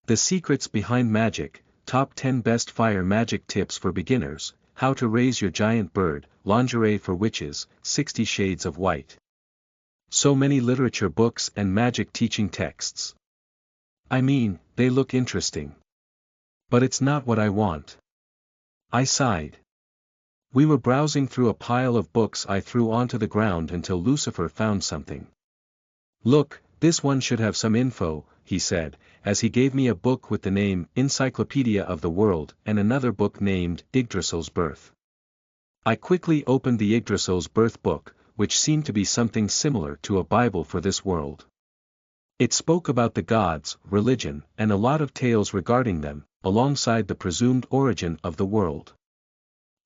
The Secrets Behind Magic, Top 10 Best Fire Magic Tips for Beginners, How to Raise Your Giant Bird, Lingerie for Witches, 60 Shades of White. So many literature books and magic teaching texts. I mean, they look interesting. But it's not what I want. I sighed. We were browsing through a pile of books I threw onto the ground until Lucifer found something. Look, this one should have some info, he said, as he gave me a book with the name Encyclopedia of the World and another book named Yggdrasil's Birth. I quickly opened the Yggdrasil's Birth book, which seemed to be something similar to a Bible for this world. It spoke about the gods, religion, and a lot of tales regarding them, alongside the presumed origin of the world.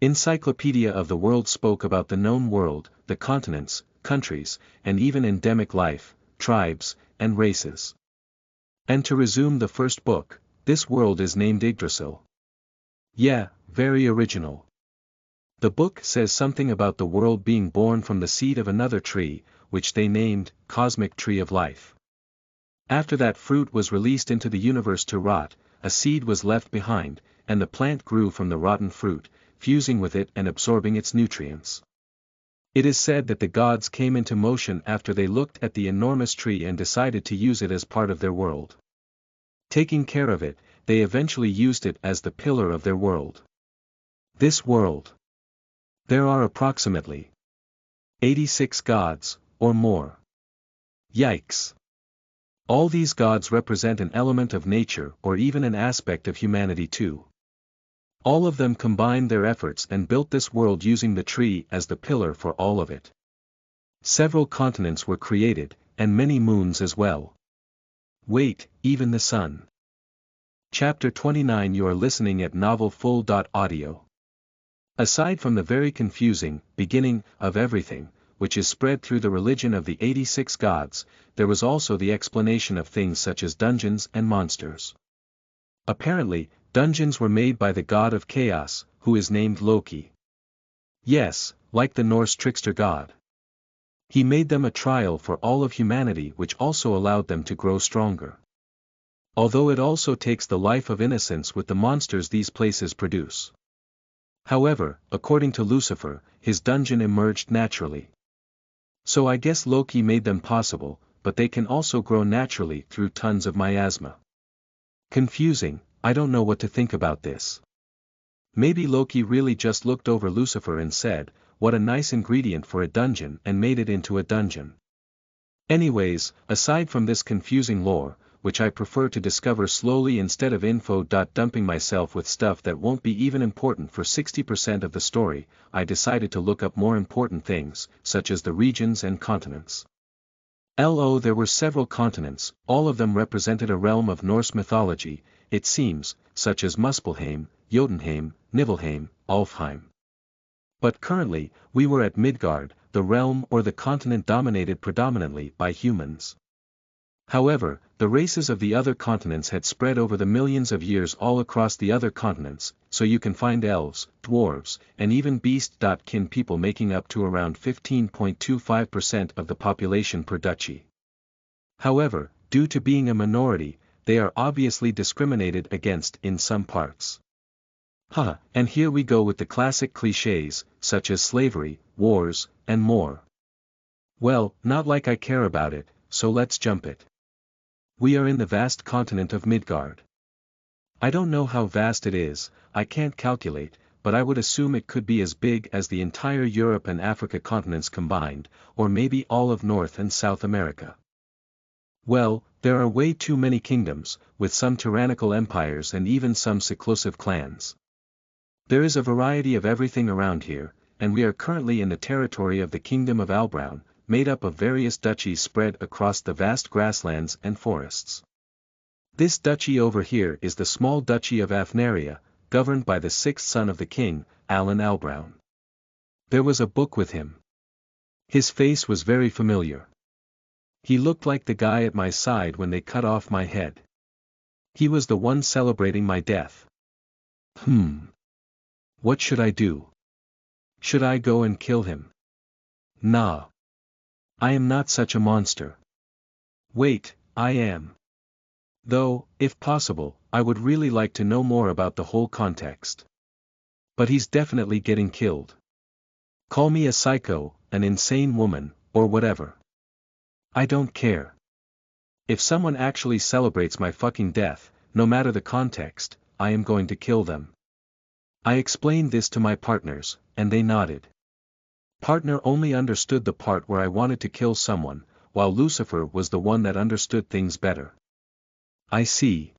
Encyclopedia of the World spoke about the known world, the continents, countries, and even endemic life, tribes, and races. And to resume the first book, this world is named Yggdrasil. Yeah, very original. The book says something about the world being born from the seed of another tree, which they named, Cosmic Tree of Life. After that fruit was released into the universe to rot, a seed was left behind, and the plant grew from the rotten fruit, fusing with it and absorbing its nutrients. It is said that the gods came into motion after they looked at the enormous tree and decided to use it as part of their world. Taking care of it, they eventually used it as the pillar of their world. This world. There are approximately 86 gods, or more. Yikes. All these gods represent an element of nature or even an aspect of humanity too. All of them combined their efforts and built this world using the tree as the pillar for all of it. Several continents were created, and many moons as well. Wait, even the sun. Chapter 29. You are listening at novelfull.audio. Aside from the very confusing beginning of everything, which is spread through the religion of the 86 gods, there was also the explanation of things such as dungeons and monsters. Apparently, dungeons were made by the god of chaos, who is named Loki. Yes, like the Norse trickster god. He made them a trial for all of humanity, which also allowed them to grow stronger. Although it also takes the life of innocence with the monsters these places produce. However, according to Lucifer, his dungeon emerged naturally. So I guess Loki made them possible, but they can also grow naturally through tons of miasma. Confusing, I don't know what to think about this. Maybe Loki really just looked over Lucifer and said, what a nice ingredient for a dungeon, and made it into a dungeon. Anyways, aside from this confusing lore, which I prefer to discover slowly instead of dumping myself with stuff that won't be even important for 60% of the story, I decided to look up more important things, such as the regions and continents. There were several continents, all of them represented a realm of Norse mythology, it seems, such as Muspelheim, Jotunheim, Nibelheim, Alfheim. But currently, we were at Midgard, the realm or the continent dominated predominantly by humans. However, the races of the other continents had spread over the millions of years all across the other continents, so you can find elves, dwarves, and even beast-kin people making up to around 15.25% of the population per duchy. However, due to being a minority, they are obviously discriminated against in some parts. And here we go with the classic clichés, such as slavery, wars, and more. Well, not like I care about it, so let's jump it. We are in the vast continent of Midgard. I don't know how vast it is, I can't calculate, but I would assume it could be as big as the entire Europe and Africa continents combined, or maybe all of North and South America. Well, there are way too many kingdoms, with some tyrannical empires and even some seclusive clans. There is a variety of everything around here, and we are currently in the territory of the Kingdom of Albraun, made up of various duchies spread across the vast grasslands and forests. This duchy over here is the small duchy of Afnaria, governed by the sixth son of the king, Alan Albraun. There was a book with him. His face was very familiar. He looked like the guy at my side when they cut off my head. He was the one celebrating my death. What should I do? Should I go and kill him? Nah. I am not such a monster. Wait, I am. Though, if possible, I would really like to know more about the whole context. But he's definitely getting killed. Call me a psycho, an insane woman, or whatever. I don't care. If someone actually celebrates my fucking death, no matter the context, I am going to kill them. I explained this to my partners, and they nodded. Partner only understood the part where I wanted to kill someone, while Lucifer was the one that understood things better. I see.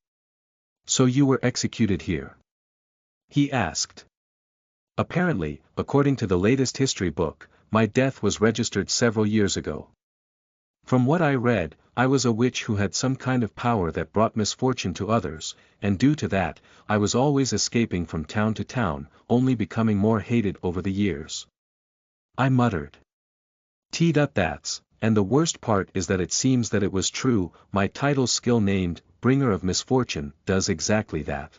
So you were executed here? He asked. Apparently, according to the latest history book, my death was registered several years ago. From what I read, I was a witch who had some kind of power that brought misfortune to others, and due to that, I was always escaping from town to town, only becoming more hated over the years. I muttered. That's, and the worst part is that it seems that it was true, my title skill named, Bringer of Misfortune, does exactly that.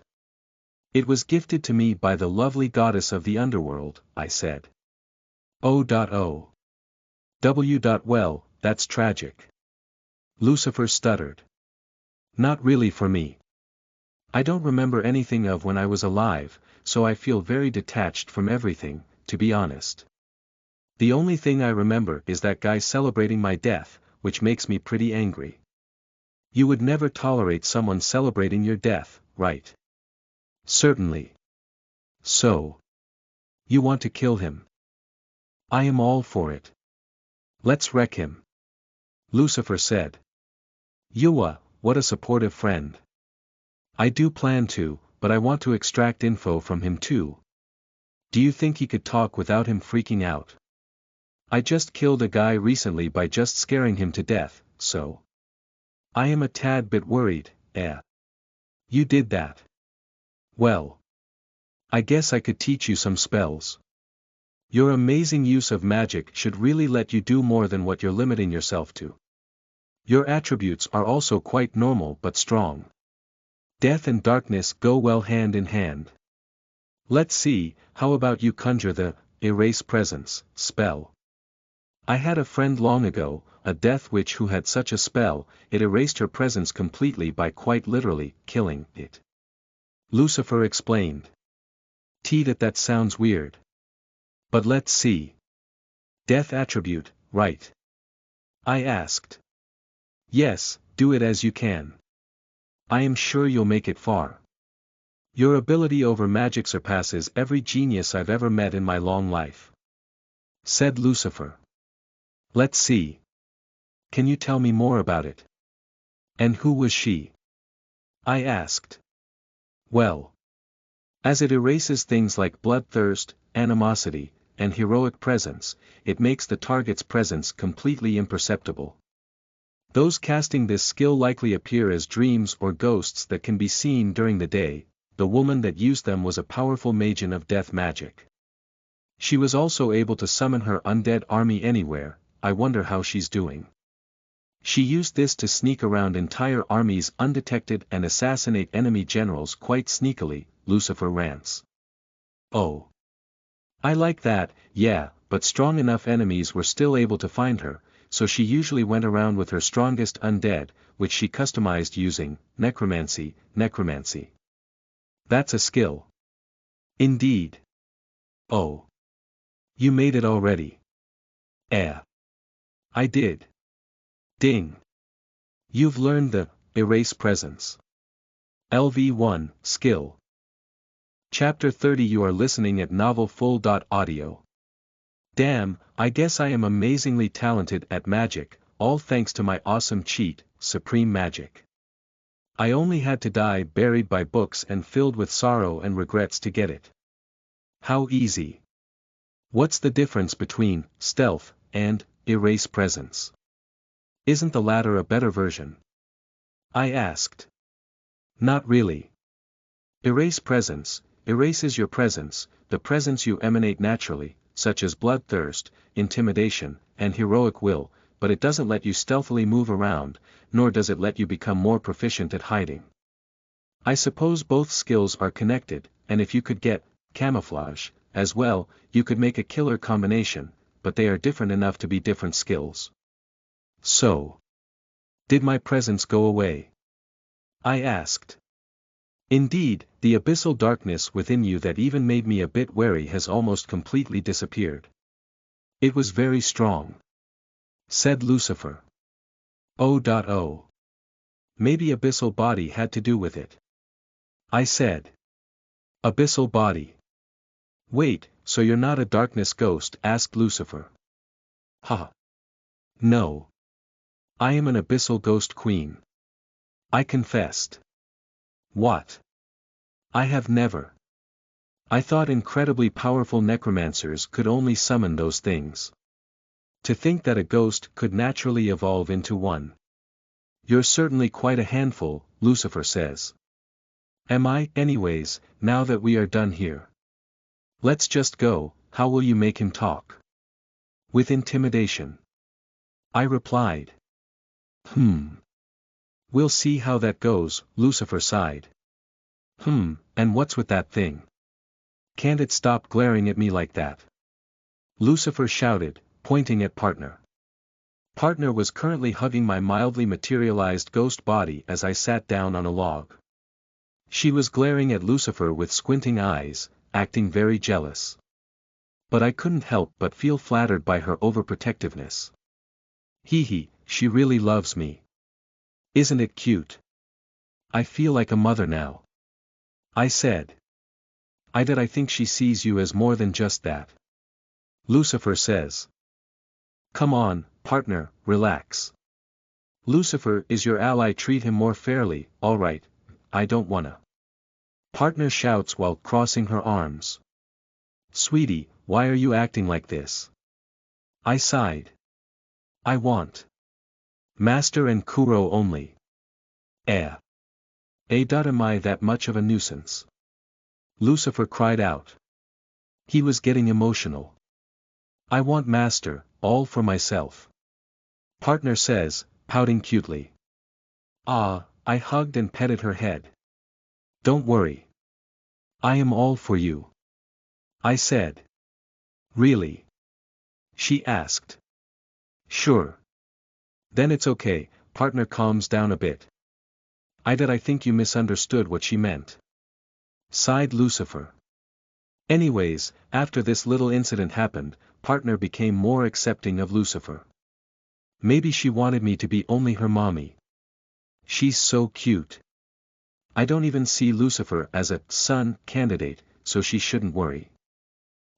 It was gifted to me by the lovely goddess of the underworld, I said. Oh. Well, that's tragic. Lucifer stuttered. Not really for me. I don't remember anything of when I was alive, so I feel very detached from everything, to be honest. The only thing I remember is that guy celebrating my death, which makes me pretty angry. You would never tolerate someone celebrating your death, right? Certainly. So. You want to kill him? I am all for it. Let's wreck him. Lucifer said. Yua, what a supportive friend. I do plan to, but I want to extract info from him too. Do you think he could talk without him freaking out? I just killed a guy recently by just scaring him to death, so. I am a tad bit worried, You did that. Well. I guess I could teach you some spells. Your amazing use of magic should really let you do more than what you're limiting yourself to. Your attributes are also quite normal but strong. Death and darkness go well hand in hand. Let's see, how about you conjure the Erase Presence spell? I had a friend long ago, a death witch who had such a spell, it erased her presence completely by quite literally killing it. Lucifer explained. That sounds weird. But let's see. Death attribute, right? I asked. Yes, do it as you can. I am sure you'll make it far. Your ability over magic surpasses every genius I've ever met in my long life. Said Lucifer. Let's see. Can you tell me more about it? And who was she? I asked. Well. As it erases things like bloodthirst, animosity, and heroic presence, it makes the target's presence completely imperceptible. Those casting this skill likely appear as dreams or ghosts that can be seen during the day. The woman that used them was a powerful magen of death magic. She was also able to summon her undead army anywhere. I wonder how she's doing. She used this to sneak around entire armies undetected and assassinate enemy generals quite sneakily, Lucifer rants. Oh. I like that, yeah, but strong enough enemies were still able to find her, so she usually went around with her strongest undead, which she customized using necromancy. That's a skill. Indeed. Oh. You made it already. I did. Ding. You've learned the erase presence. LV1 skill. Chapter 30. You are listening at novelfull.audio. Damn, I guess I am amazingly talented at magic, all thanks to my awesome cheat, Supreme Magic. I only had to die buried by books and filled with sorrow and regrets to get it. How easy. What's the difference between stealth and erase presence? Isn't the latter a better version? I asked. Not really. Erase presence erases your presence, the presence you emanate naturally, such as bloodthirst, intimidation, and heroic will, but it doesn't let you stealthily move around, nor does it let you become more proficient at hiding. I suppose both skills are connected, and if you could get camouflage as well, you could make a killer combination, but they are different enough to be different skills. So, did my presence go away? I asked. Indeed, the abyssal darkness within you that even made me a bit wary has almost completely disappeared. It was very strong, said Lucifer. Oh. Maybe abyssal body had to do with it. I said. Abyssal body. Wait, so you're not a darkness ghost? Asked Lucifer. Ha. No. I am an abyssal ghost queen. I confessed. What? I have never. I thought incredibly powerful necromancers could only summon those things. To think that a ghost could naturally evolve into one. You're certainly quite a handful, Lucifer says. Am I? Anyways, now that we are done here. Let's just go. How will you make him talk? With intimidation. I replied. We'll see how that goes, Lucifer sighed. And what's with that thing? Can't it stop glaring at me like that? Lucifer shouted, pointing at Partner. Partner was currently hugging my mildly materialized ghost body as I sat down on a log. She was glaring at Lucifer with squinting eyes, acting very jealous. But I couldn't help but feel flattered by her overprotectiveness. Hee, she really loves me. Isn't it cute? I feel like a mother now. I said. I think she sees you as more than just that. Lucifer says. Come on, Partner, relax. Lucifer is your ally, treat him more fairly. Alright, I don't wanna. Partner shouts while crossing her arms. Sweetie, why are you acting like this? I sighed. I want Master and Kuro only. Am I that much of a nuisance? Lucifer cried out. He was getting emotional. I want Master, all for myself. Partner says, pouting cutely. I hugged and petted her head. Don't worry. I am all for you. I said. Really? She asked. Sure. Then it's okay. Partner calms down a bit. I think you misunderstood what she meant. Sighed Lucifer. Anyways, after this little incident happened, Partner became more accepting of Lucifer. Maybe she wanted me to be only her mommy. She's so cute. I don't even see Lucifer as a son candidate, so she shouldn't worry.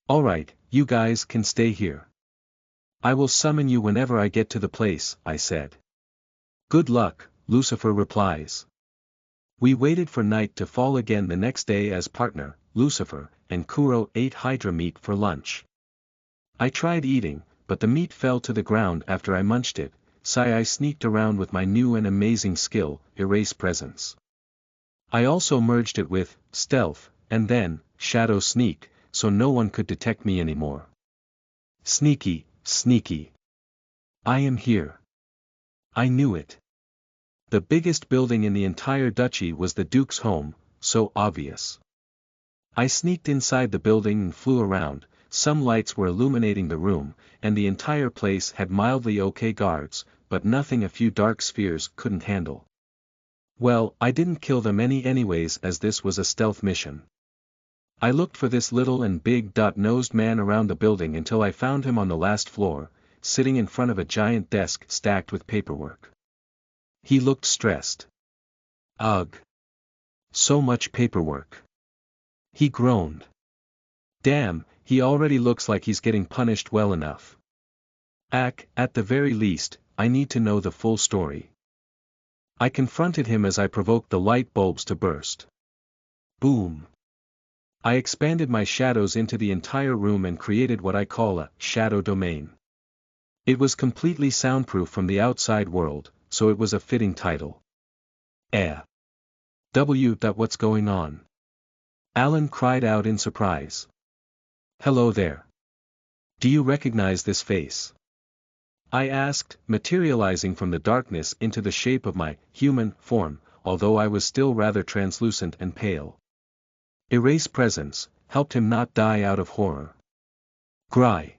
Alright, you guys can stay here. I will summon you whenever I get to the place, I said. Good luck, Lucifer replies. We waited for night to fall again the next day as Partner, Lucifer, and Kuro ate Hydra meat for lunch. I tried eating, but the meat fell to the ground after I munched it, I sneaked around with my new and amazing skill, Erase Presence. I also merged it with Stealth, and then Shadow Sneak, so no one could detect me anymore. Sneaky, sneaky. I am here. I knew it. The biggest building in the entire duchy was the Duke's home, so obvious. I sneaked inside the building and flew around. Some lights were illuminating the room, and the entire place had mildly okay guards, but nothing a few dark spheres couldn't handle. Well, I didn't kill them anyways, as this was a stealth mission. I looked for this little and big-nosed man around the building until I found him on the last floor, sitting in front of a giant desk stacked with paperwork. He looked stressed. Ugh. So much paperwork. He groaned. Damn, he already looks like he's getting punished well enough. At the very least, I need to know the full story. I confronted him as I provoked the light bulbs to burst. Boom. I expanded my shadows into the entire room and created what I call a shadow domain. It was completely soundproof from the outside world, so it was a fitting title. What's going on? Alan cried out in surprise. Hello there. Do you recognize this face? I asked, materializing from the darkness into the shape of my human form, although I was still rather translucent and pale. Erase Presence helped him not die out of horror. Gry.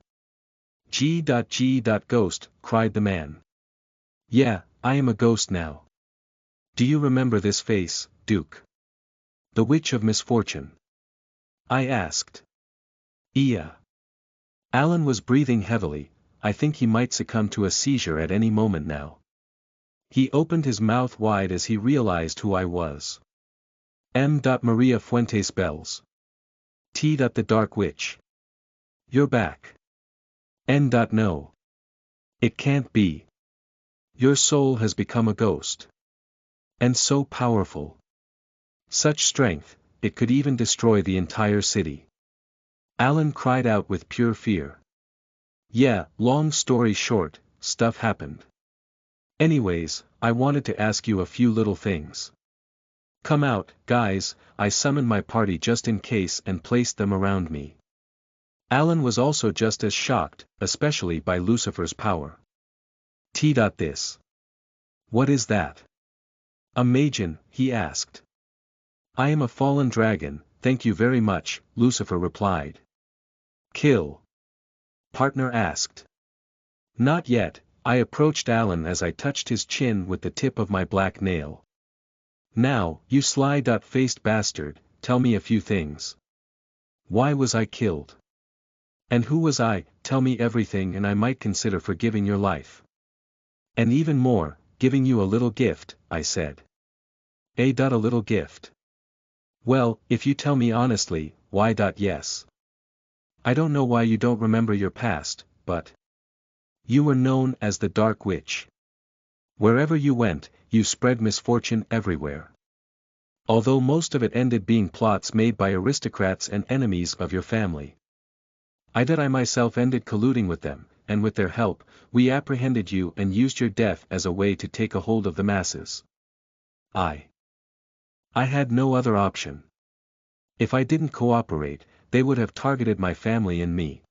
Ghost, cried the man. Yeah, I am a ghost now. Do you remember this face, Duke? The Witch of Misfortune? I asked. Yeah. Alan was breathing heavily. I think he might succumb to a seizure at any moment now. He opened his mouth wide as he realized who I was. Maria Fuentes Bells. The Dark Witch. You're back. No. It can't be. Your soul has become a ghost. And so powerful. Such strength, it could even destroy the entire city. Alan cried out with pure fear. Yeah, long story short, stuff happened. Anyways, I wanted to ask you a few little things. Come out, guys, I summoned my party just in case and placed them around me. Alan was also just as shocked, especially by Lucifer's power. This. What is that? A Magian, he asked. I am a fallen dragon, thank you very much, Lucifer replied. Kill? Partner asked. Not yet, I approached Alan as I touched his chin with the tip of my black nail. Now, you sly-faced bastard, tell me a few things. Why was I killed? And who was I? Tell me everything and I might consider forgiving your life. And even more, giving you a little gift, I said. A little gift. Well, if you tell me honestly, why? Yes. I don't know why you don't remember your past, but you were known as the Dark Witch. Wherever you went, you spread misfortune everywhere. Although most of it ended being plots made by aristocrats and enemies of your family. I myself ended colluding with them, and with their help, we apprehended you and used your death as a way to take a hold of the masses. I had no other option. If I didn't cooperate, they would have targeted my family and me.